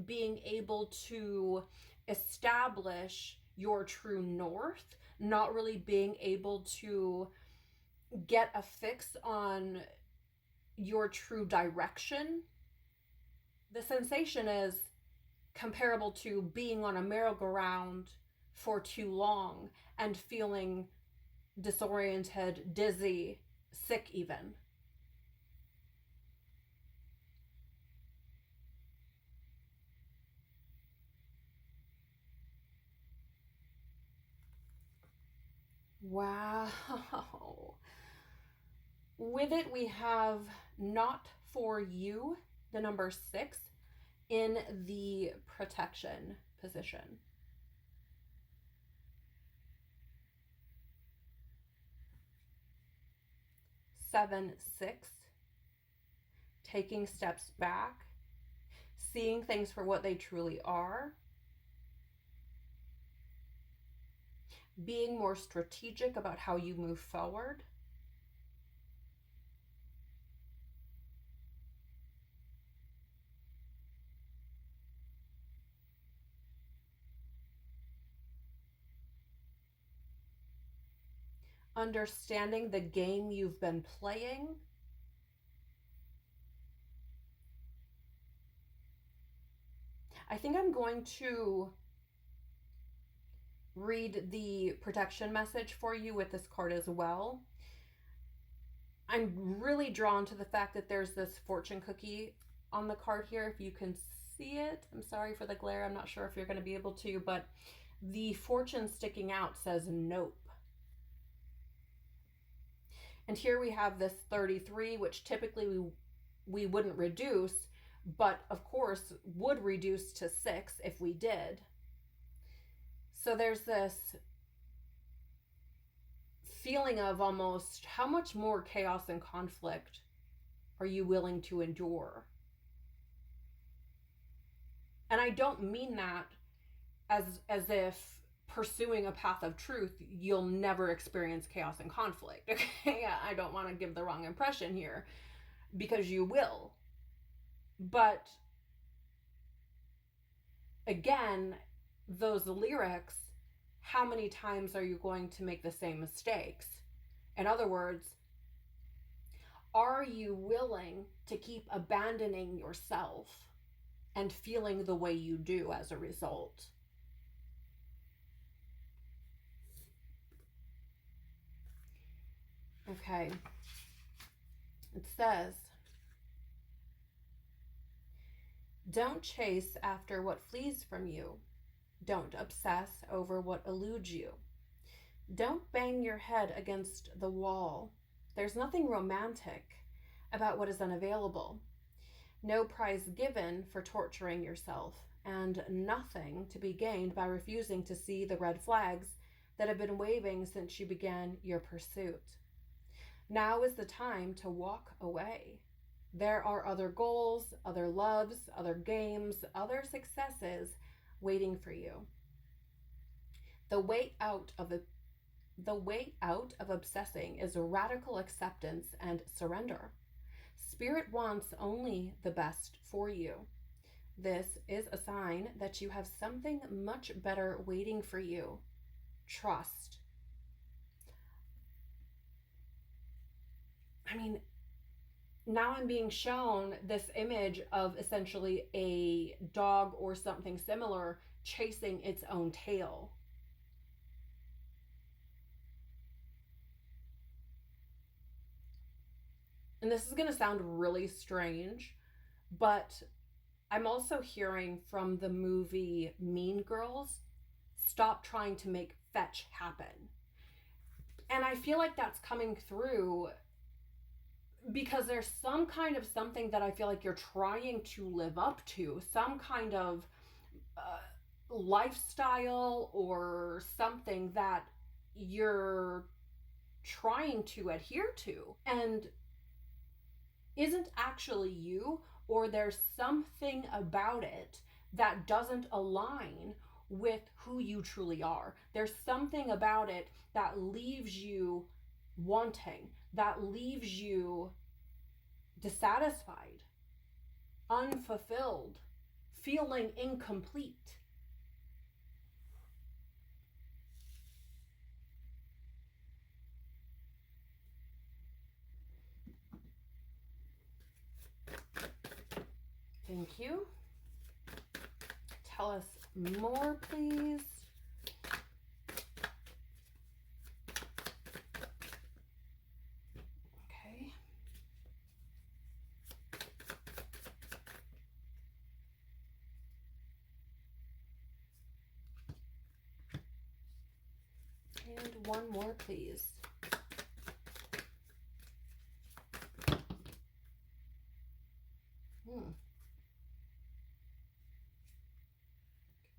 being able to establish your true north, not really being able to get a fix on your true direction, the sensation is comparable to being on a merry-go-round for too long and feeling disoriented, dizzy, sick even. Wow. With it, we have not for you, the number 6, in the protection position. 7, 6, taking steps back, seeing things for what they truly are, being more strategic about how you move forward, understanding the game you've been playing, I think I'm going to read the protection message for you with this card as well. I'm really drawn to the fact that there's this fortune cookie on the card here. If you can see it, I'm sorry for the glare. I'm not sure if you're going to be able to, but the fortune sticking out says nope. And here we have this 33, which typically we wouldn't reduce, but of course would reduce to 6 if we did. So there's this feeling of almost how much more chaos and conflict are you willing to endure? And I don't mean that as if pursuing a path of truth, you'll never experience chaos and conflict. Okay, I don't want to give the wrong impression here, because you will. But again, those lyrics, how many times are you going to make the same mistakes? In other words, are you willing to keep abandoning yourself and feeling the way you do as a result? Okay, it says, don't chase after what flees from you. Don't obsess over what eludes you. Don't bang your head against the wall. There's nothing romantic about what is unavailable. No prize given for torturing yourself, and nothing to be gained by refusing to see the red flags that have been waving since you began your pursuit. Now is the time to walk away. There are other goals, other loves, other games, other successes waiting for you. The way out of obsessing is radical acceptance and surrender. Spirit wants only the best for you. This is a sign that you have something much better waiting for you. Trust. I mean, now I'm being shown this image of essentially a dog or something similar chasing its own tail. And this is going to sound really strange, but I'm also hearing from the movie Mean Girls, stop trying to make fetch happen. And I feel like that's coming through because there's some kind of something that I feel like you're trying to live up to, some kind of lifestyle or something that you're trying to adhere to and isn't actually you, or there's something about it that doesn't align with who you truly are. There's something about it that leaves you wanting, that leaves you dissatisfied, unfulfilled, feeling incomplete. Thank you. Tell us more, please. Okay. And one more, please.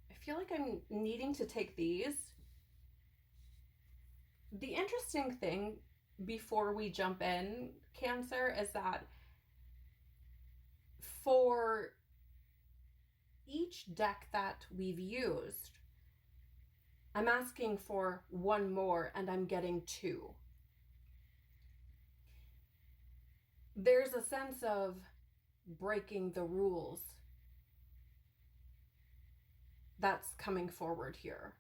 I feel like I'm needing to take these. The interesting thing before we jump in, Cancer, is that for each deck that we've used, I'm asking for one more and I'm getting two. There's a sense of breaking the rules that's coming forward here.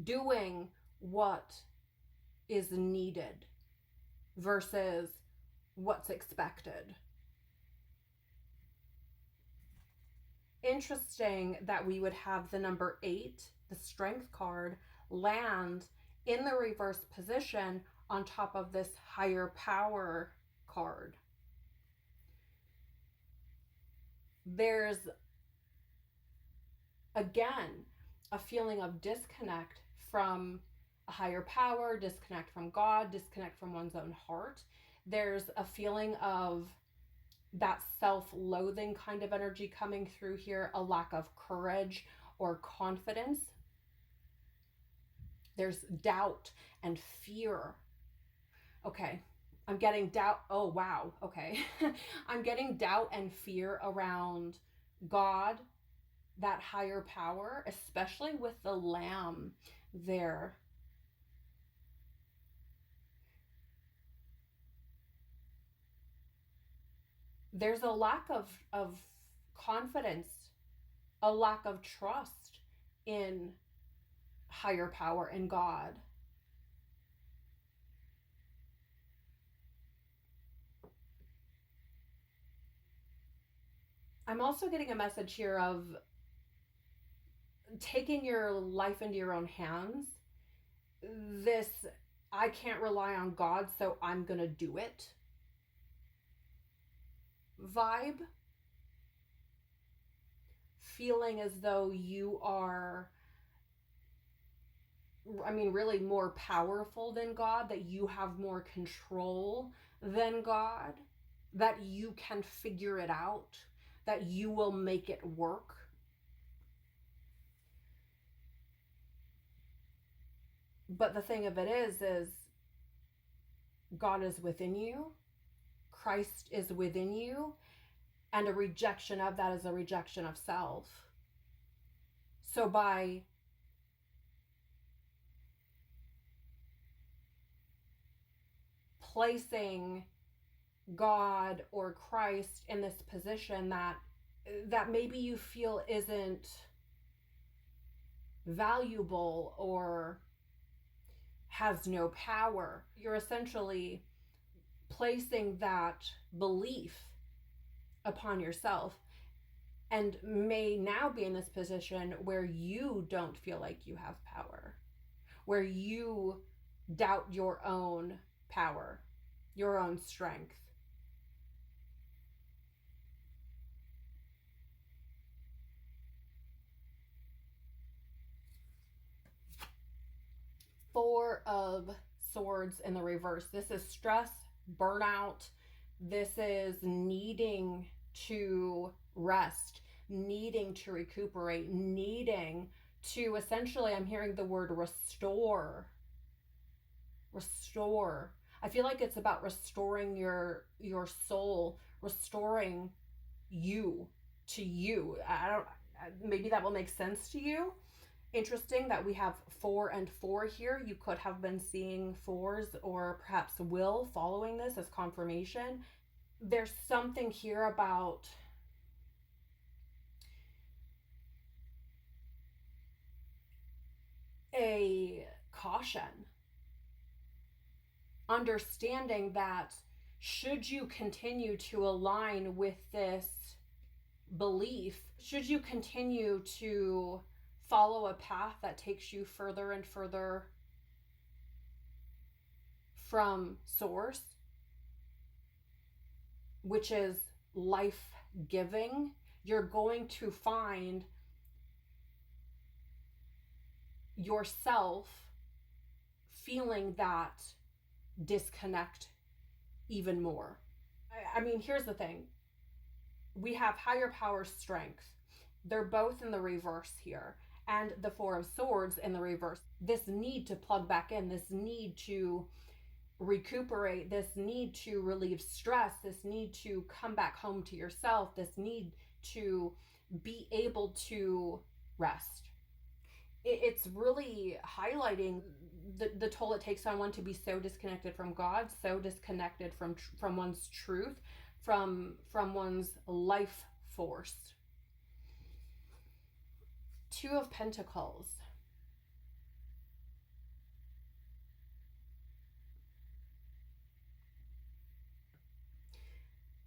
Doing what is needed versus what's expected. Interesting that we would have the number 8, the Strength card, land in the reverse position on top of this Higher Power card. There's, again, a feeling of disconnect from a higher power, disconnect from God, disconnect from one's own heart. There's a feeling of that self-loathing kind of energy coming through here, a lack of courage or confidence. There's doubt and fear. Okay, I'm getting doubt. Oh, wow. Okay. I'm getting doubt and fear around God, that higher power, especially with the Lamb there. There's a lack of confidence, a lack of trust in higher power and God. I'm also getting a message here of taking your life into your own hands. This, I can't rely on God, so I'm gonna do it vibe. Feeling as though you are, I mean, really more powerful than God, that you have more control than God, that you can figure it out, that you will make it work. But the thing of it is God is within you. Christ is within you. And a rejection of that is a rejection of self. So by placing God or Christ in this position that maybe you feel isn't valuable or has no power, you're essentially placing that belief upon yourself, and may now be in this position where you don't feel like you have power, where you doubt your own power, your own strength. Four of Swords in the reverse. This is stress, burnout. This is needing to rest, needing to recuperate, needing to essentially, I'm hearing the word restore. Restore. I feel like it's about restoring your soul, restoring you to you. Maybe that will make sense to you. Interesting that we have 4 and 4 here. You could have been seeing 4s, or perhaps will, following this as confirmation. There's something here about a caution, understanding that should you continue to align with this belief, should you continue to follow a path that takes you further and further from source, which is life-giving, you're going to find yourself feeling that disconnect even more. I mean, here's the thing. We have higher power strength. They're both in the reverse here. And the Four of Swords in the reverse. This need to plug back in, this need to recuperate, this need to relieve stress, this need to come back home to yourself, this need to be able to rest. It's really highlighting the toll it takes on one to be so disconnected from God, so disconnected from one's truth, from one's life force. Two of Pentacles.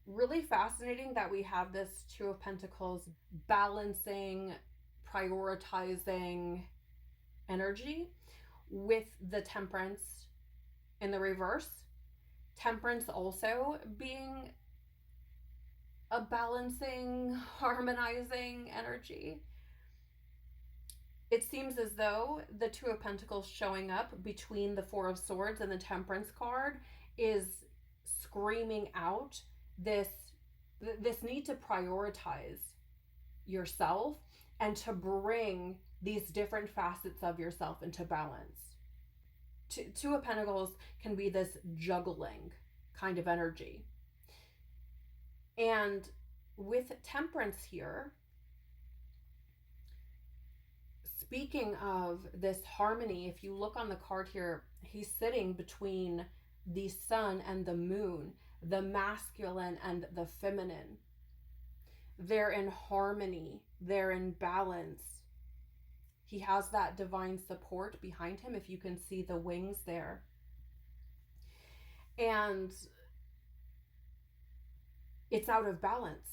Really fascinating that we have this Two of Pentacles balancing, prioritizing energy with the Temperance in the reverse. Temperance also being a balancing, harmonizing energy. It seems as though the Two of Pentacles showing up between the Four of Swords and the Temperance card is screaming out this need to prioritize yourself and to bring these different facets of yourself into balance. Two of Pentacles can be this juggling kind of energy. And with Temperance here, speaking of this harmony, if you look on the card here, he's sitting between the sun and the moon, the masculine and the feminine. They're in harmony, they're in balance. He has that divine support behind him, if you can see the wings there. And it's out of balance.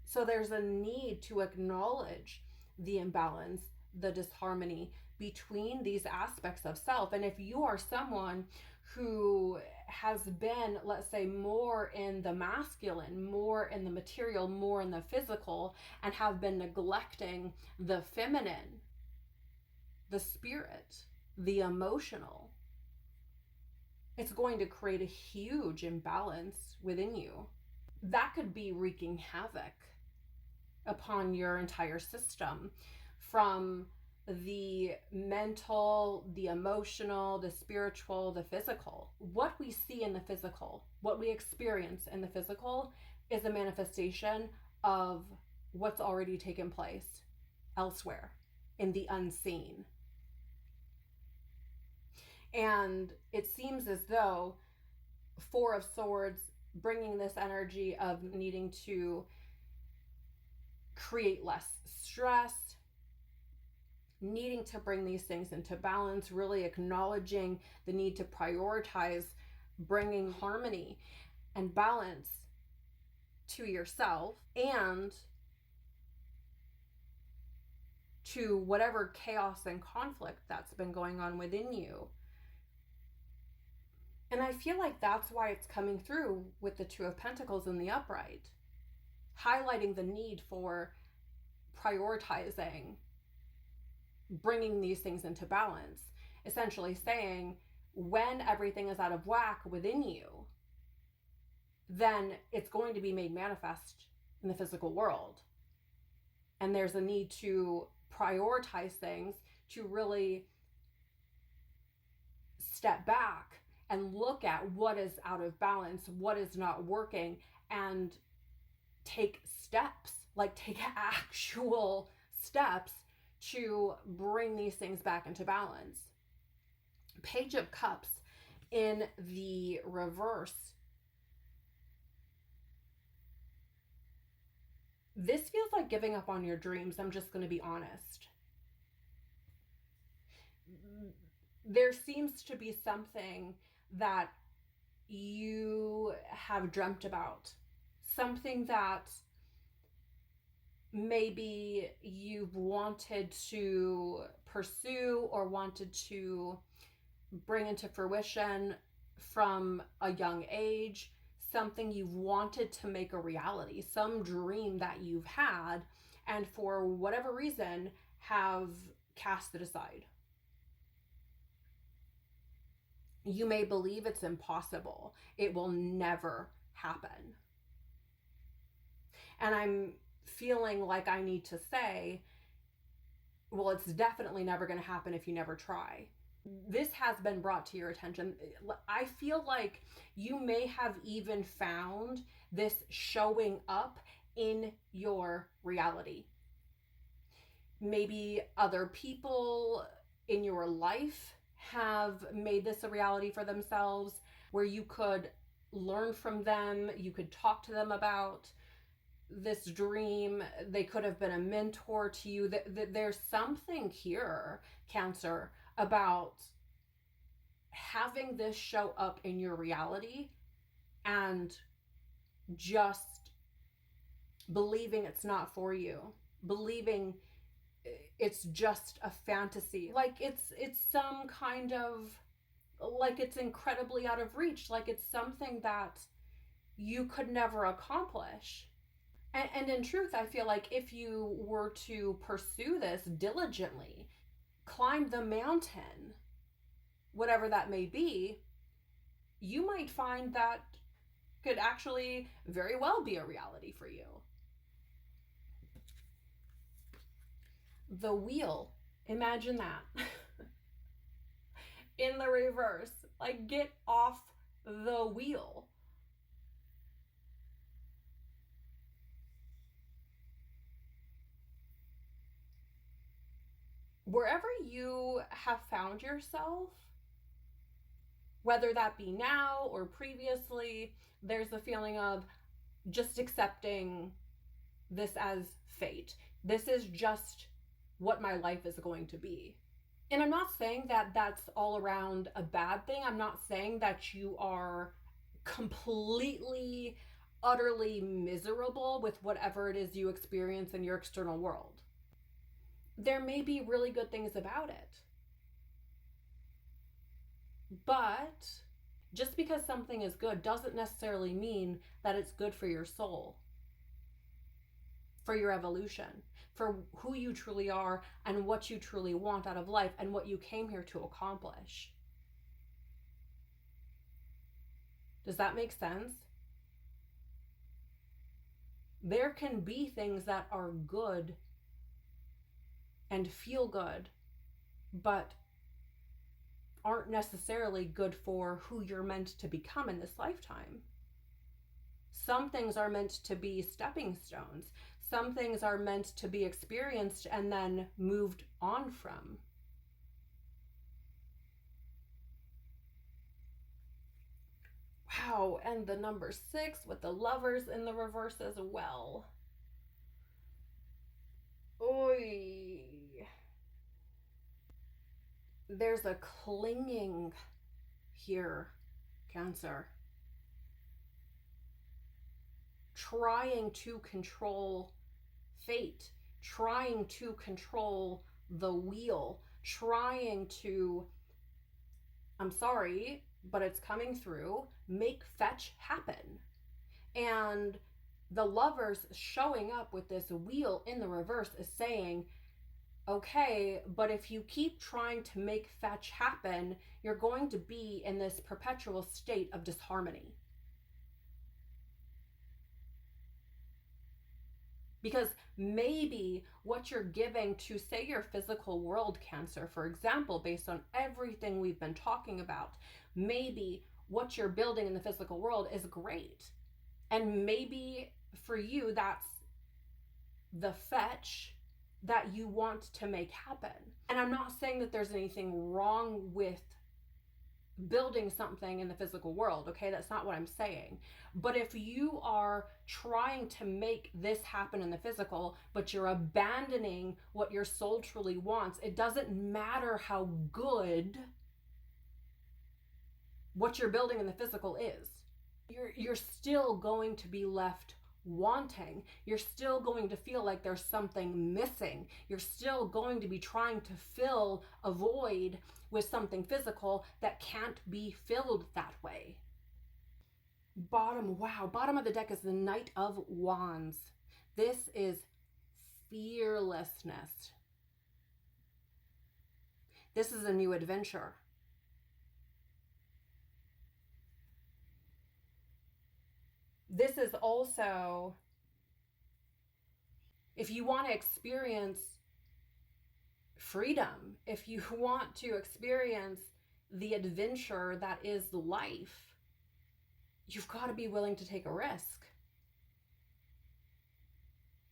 So there's a need to acknowledge the imbalance, the disharmony between these aspects of self. And if you are someone who has been, let's say, more in the masculine, more in the material, more in the physical, and have been neglecting the feminine, the spirit, the emotional, it's going to create a huge imbalance within you. That could be wreaking havoc upon your entire system, from the mental, the emotional, the spiritual, the physical. What we see in the physical, what we experience in the physical, is a manifestation of what's already taken place elsewhere in the unseen. And it seems as though Four of Swords bringing this energy of needing to create less stress, needing to bring these things into balance, really acknowledging the need to prioritize bringing harmony and balance to yourself and to whatever chaos and conflict that's been going on within you. And I feel like that's why it's coming through with the Two of Pentacles in the upright, highlighting the need for prioritizing bringing these things into balance, essentially saying when everything is out of whack within you, then it's going to be made manifest in the physical world. And there's a need to prioritize things, to really step back and look at what is out of balance, what is not working, and take steps, like take actual steps to bring these things back into balance. Page of Cups in the reverse. This feels like giving up on your dreams. I'm just going to be honest. There seems to be something that you have dreamt about, something that maybe you've wanted to pursue or wanted to bring into fruition from a young age, something you've wanted to make a reality, some dream that you've had and for whatever reason have cast it aside. You may believe it's impossible. It will never happen. And I'm feeling like I need to say, well, it's definitely never going to happen if you never try. This has been brought to your attention. I feel like you may have even found this showing up in your reality. Maybe other people in your life have made this a reality for themselves, where you could learn from them, you could talk to them about this dream. They could have been a mentor to you. There's something here, Cancer, about having this show up in your reality and just believing it's not for you, believing it's just a fantasy, like it's some kind of, like it's incredibly out of reach, like it's something that you could never accomplish. And in truth, I feel like if you were to pursue this diligently, climb the mountain, whatever that may be, you might find that could actually very well be a reality for you. The wheel, imagine that. In the reverse, like get off the wheel. Wherever you have found yourself, whether that be now or previously, there's a feeling of just accepting this as fate. This is just what my life is going to be. And I'm not saying that that's all around a bad thing. I'm not saying that you are completely, utterly miserable with whatever it is you experience in your external world. There may be really good things about it. But just because something is good doesn't necessarily mean that it's good for your soul, for your evolution, for who you truly are and what you truly want out of life and what you came here to accomplish. Does that make sense? There can be things that are good and feel good, but aren't necessarily good for who you're meant to become in this lifetime. Some things are meant to be stepping stones. Some things are meant to be experienced and then moved on from. Wow, and the number 6 with the Lovers in the reverse as well. Oy. There's a clinging here, Cancer. Trying to control fate, trying to control the wheel, trying to, I'm sorry, but it's coming through, make fetch happen. And the Lovers showing up with this wheel in the reverse is saying, okay, but if you keep trying to make fetch happen, you're going to be in this perpetual state of disharmony. Because maybe what you're giving to, say, your physical world, Cancer, for example, based on everything we've been talking about, maybe what you're building in the physical world is great. And maybe for you, that's the fetch that you want to make happen. And I'm not saying that there's anything wrong with building something in the physical world, okay? That's not what I'm saying. But if you are trying to make this happen in the physical, but you're abandoning what your soul truly wants, it doesn't matter how good what you're building in the physical is. You're still going to be left wanting. You're still going to feel like there's something missing. You're still going to be trying to fill a void with something physical that can't be filled that way. Bottom of the deck is the Knight of Wands. This is fearlessness. This is a new adventure. This is also, if you want to experience freedom, if you want to experience the adventure that is life, you've got to be willing to take a risk.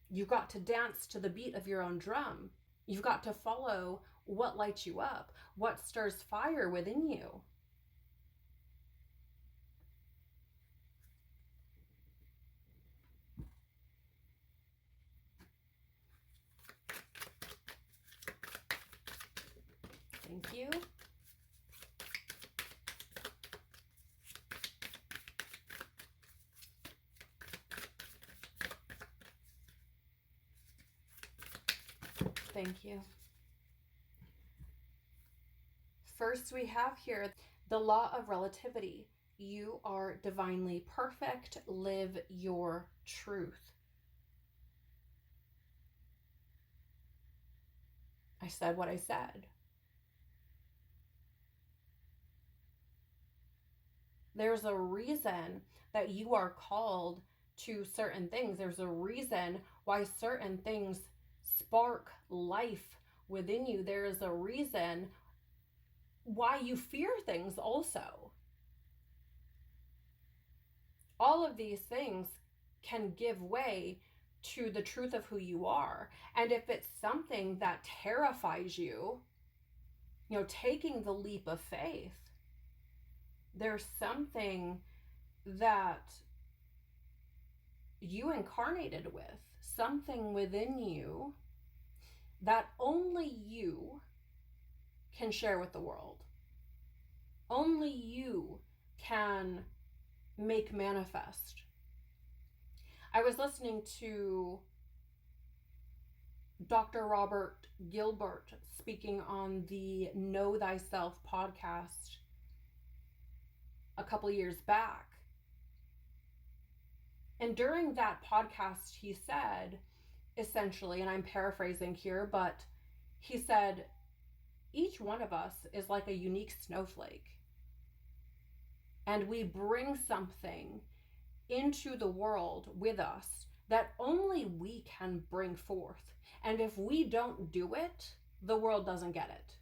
You've got to dance to the beat of your own drum. You've got to follow what lights you up, what stirs fire within you. Thank you. Thank you. First, we have here the law of relativity. You are divinely perfect. Live your truth. I said what I said. There's a reason that you are called to certain things. There's a reason why certain things spark life within you. There is a reason why you fear things also. All of these things can give way to the truth of who you are. And if it's something that terrifies you, taking the leap of faith, there's something that you incarnated with, something within you that only you can share with the world. Only you can make manifest. I was listening to Dr. Robert Gilbert speaking on the Know Thyself podcast a couple years back. And during that podcast, he said, essentially, and I'm paraphrasing here, but he said, each one of us is like a unique snowflake. And we bring something into the world with us that only we can bring forth. And if we don't do it, the world doesn't get it.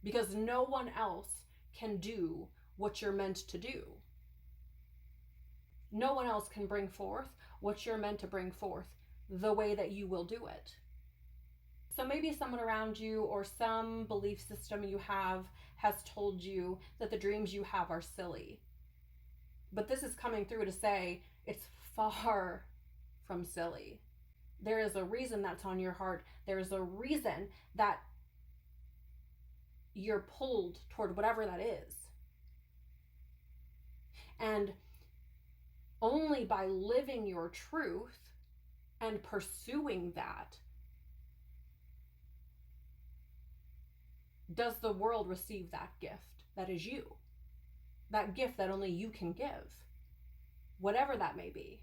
Because no one else can do what you're meant to do. No one else can bring forth what you're meant to bring forth the way that you will do it. So maybe someone around you or some belief system you have has told you that the dreams you have are silly. But this is coming through to say it's far from silly. There is a reason that's on your heart. There is a reason that you're pulled toward whatever that is. And only by living your truth and pursuing that does the world receive that gift that is you. That gift that only you can give, whatever that may be.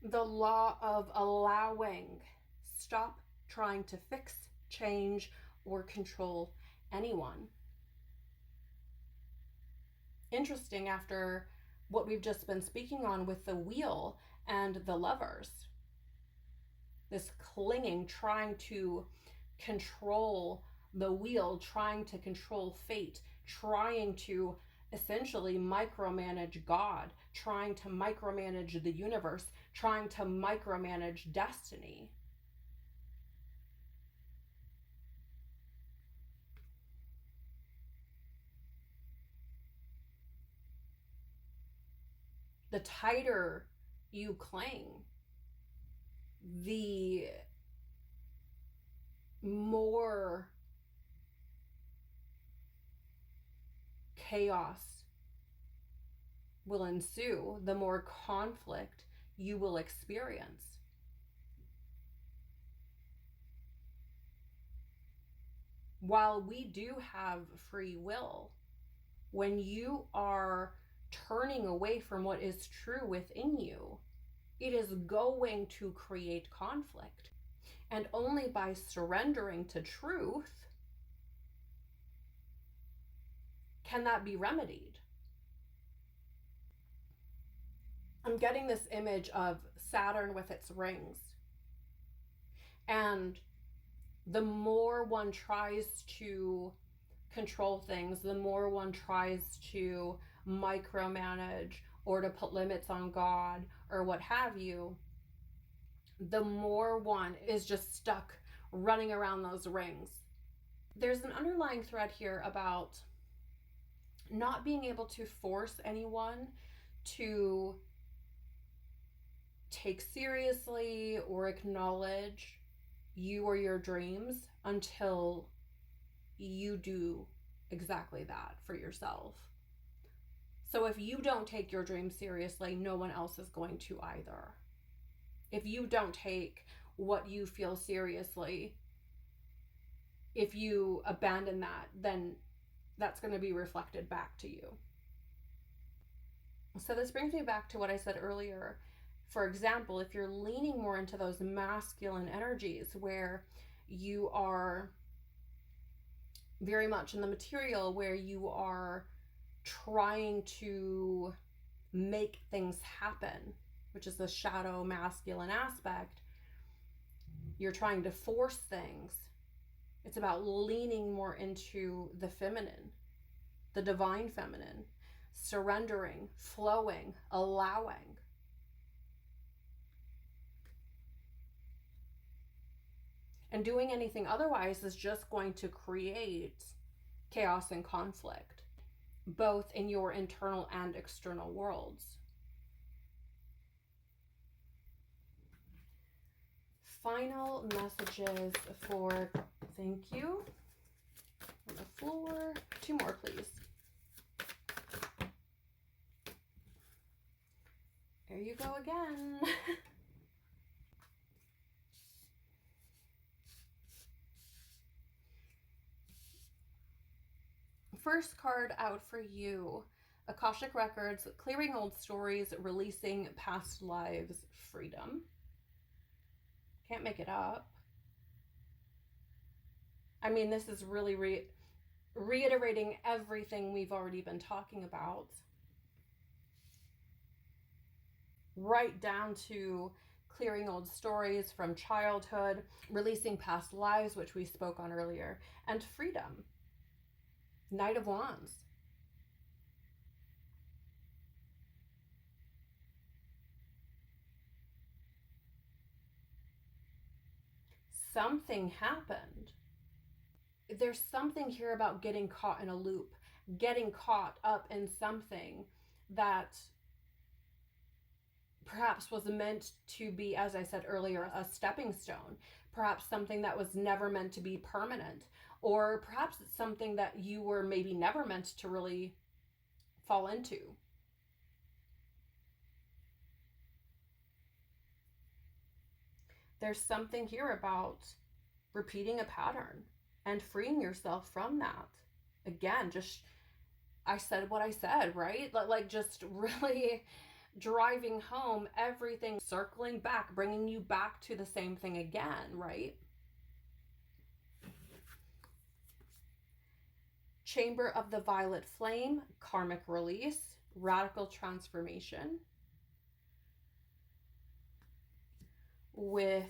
The law of allowing. Stop trying to fix, change, or control anyone. Interesting, after what we've just been speaking on with the wheel and the lovers. This clinging, trying to control the wheel, trying to control fate, trying to essentially micromanage God, trying to micromanage the universe, trying to micromanage destiny. The tighter you cling, the more chaos will ensue, the more conflict you will experience. While we do have free will, when you are turning away from what is true within you, it is going to create conflict. And only by surrendering to truth can that be remedied. I'm getting this image of Saturn with its rings. And the more one tries to control things, the more one tries to micromanage or to put limits on God or what have you, the more one is just stuck running around those rings. There's an underlying thread here about not being able to force anyone to take seriously or acknowledge you or your dreams until you do exactly that for yourself. So if you don't take your dreams seriously, no one else is going to either. If you don't take what you feel seriously, if you abandon that, then that's going to be reflected back to you. So this brings me back to what I said earlier. For example, if you're leaning more into those masculine energies where you are very much in the material, where you are trying to make things happen, which is the shadow masculine aspect, you're trying to force things. It's about leaning more into the feminine, the divine feminine, surrendering, flowing, allowing. And doing anything otherwise is just going to create chaos and conflict, both in your internal and external worlds. Final messages for thank you on the floor. 2 more, please. There you go again. First card out for you, Akashic Records, clearing old stories, releasing past lives, freedom. Can't make it up. I mean, this is really reiterating everything we've already been talking about. Right down to clearing old stories from childhood, releasing past lives, which we spoke on earlier, and freedom. Knight of Wands. Something happened. There's something here about getting caught in a loop, getting caught up in something that perhaps was meant to be, as I said earlier, a stepping stone, perhaps something that was never meant to be permanent, or perhaps it's something that you were maybe never meant to really fall into. There's something here about repeating a pattern and freeing yourself from that. Again, just, I said what I said, right? Like just really driving home everything, circling back, bringing you back to the same thing again, right? Chamber of the Violet Flame, karmic release, radical transformation. With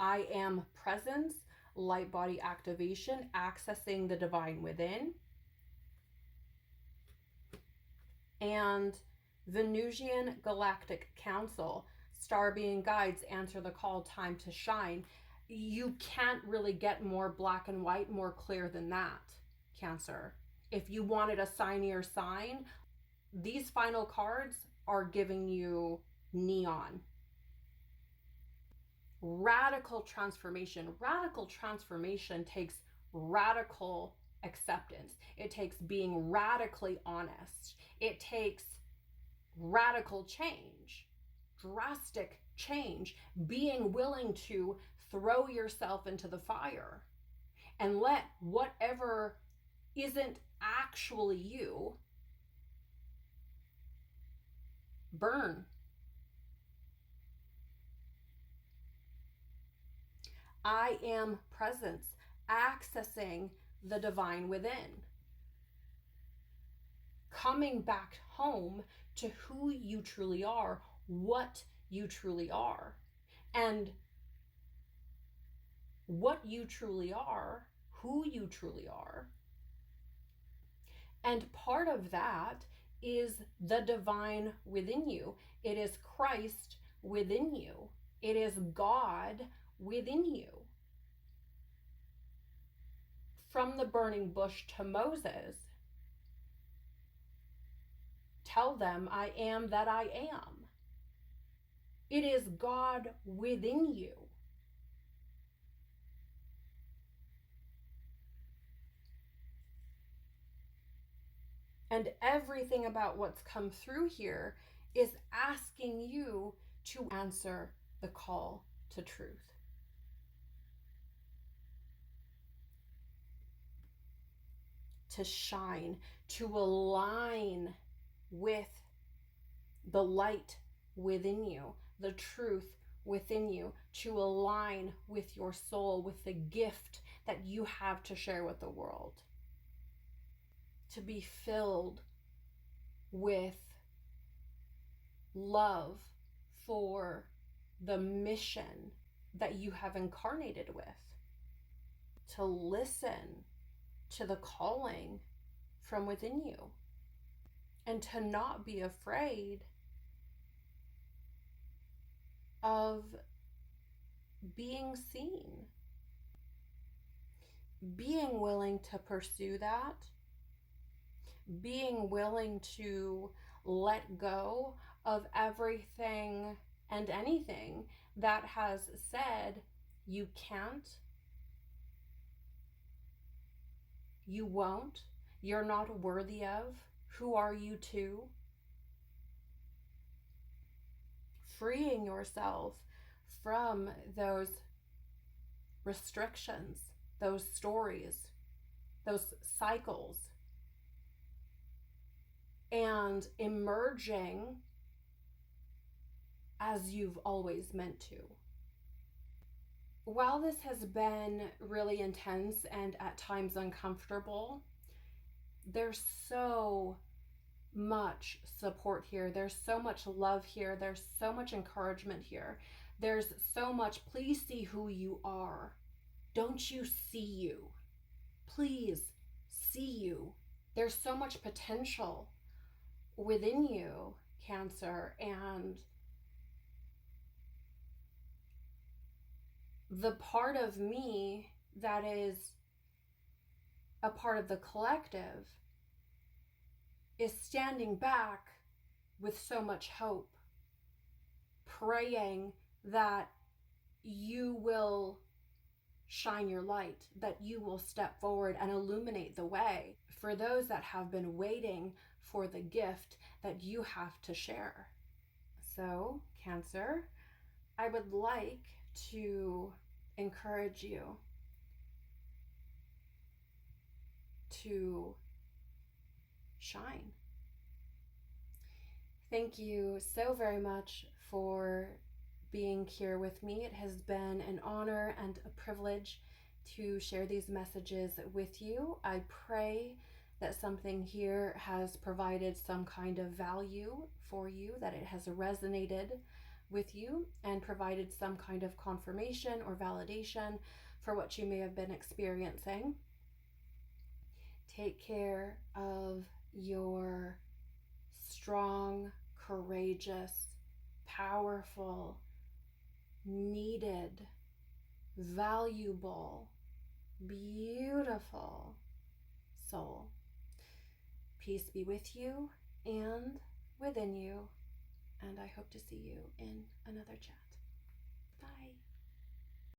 I am presence, light body activation, accessing the divine within. And Venusian Galactic Council, star being guides, answer the call, time to shine. You can't really get more black and white, more clear than that, Cancer. If you wanted a signier sign, these final cards are giving you neon. radical transformation. Radical transformation takes radical acceptance. It takes being radically honest. It takes radical change, drastic change, being willing to throw yourself into the fire and let whatever isn't actually you burn. I am presence, accessing the divine within. Coming back home to who you truly are, what you truly are, and what you truly are, who you truly are. And part of that is the divine within you. It is Christ within you. It is God within you. From the burning bush to Moses, tell them, I am that I am. It is God within you. And everything about what's come through here is asking you to answer the call to truth. To shine, to align with the light within you, the truth within you, to align with your soul, with the gift that you have to share with the world. To be filled with love for the mission that you have incarnated with. To listen to the calling from within you. And to not be afraid of being seen. Being willing to pursue that. Being willing to let go of everything and anything that has said you can't, you won't, you're not worthy of, who are you to? Freeing yourself from those restrictions, those stories, those cycles, and emerging as you've always meant to. While this has been really intense and at times uncomfortable, there's so much support here. There's so much love here. There's so much encouragement here. There's so much, please see who you are. Don't you see you? Please see you. There's so much potential within you, Cancer, and the part of me that is a part of the collective is standing back with so much hope, praying that you will shine your light, that you will step forward and illuminate the way for those that have been waiting for the gift that you have to share. So, Cancer, I would like to encourage you to shine. Thank you so very much for being here with me. It has been an honor and a privilege to share these messages with you. I pray that something here has provided some kind of value for you, that it has resonated with you and provided some kind of confirmation or validation for what you may have been experiencing. Take care of your strong, courageous, powerful, needed, valuable, beautiful soul. Peace be with you and within you, and I hope to see you in another chat. Bye.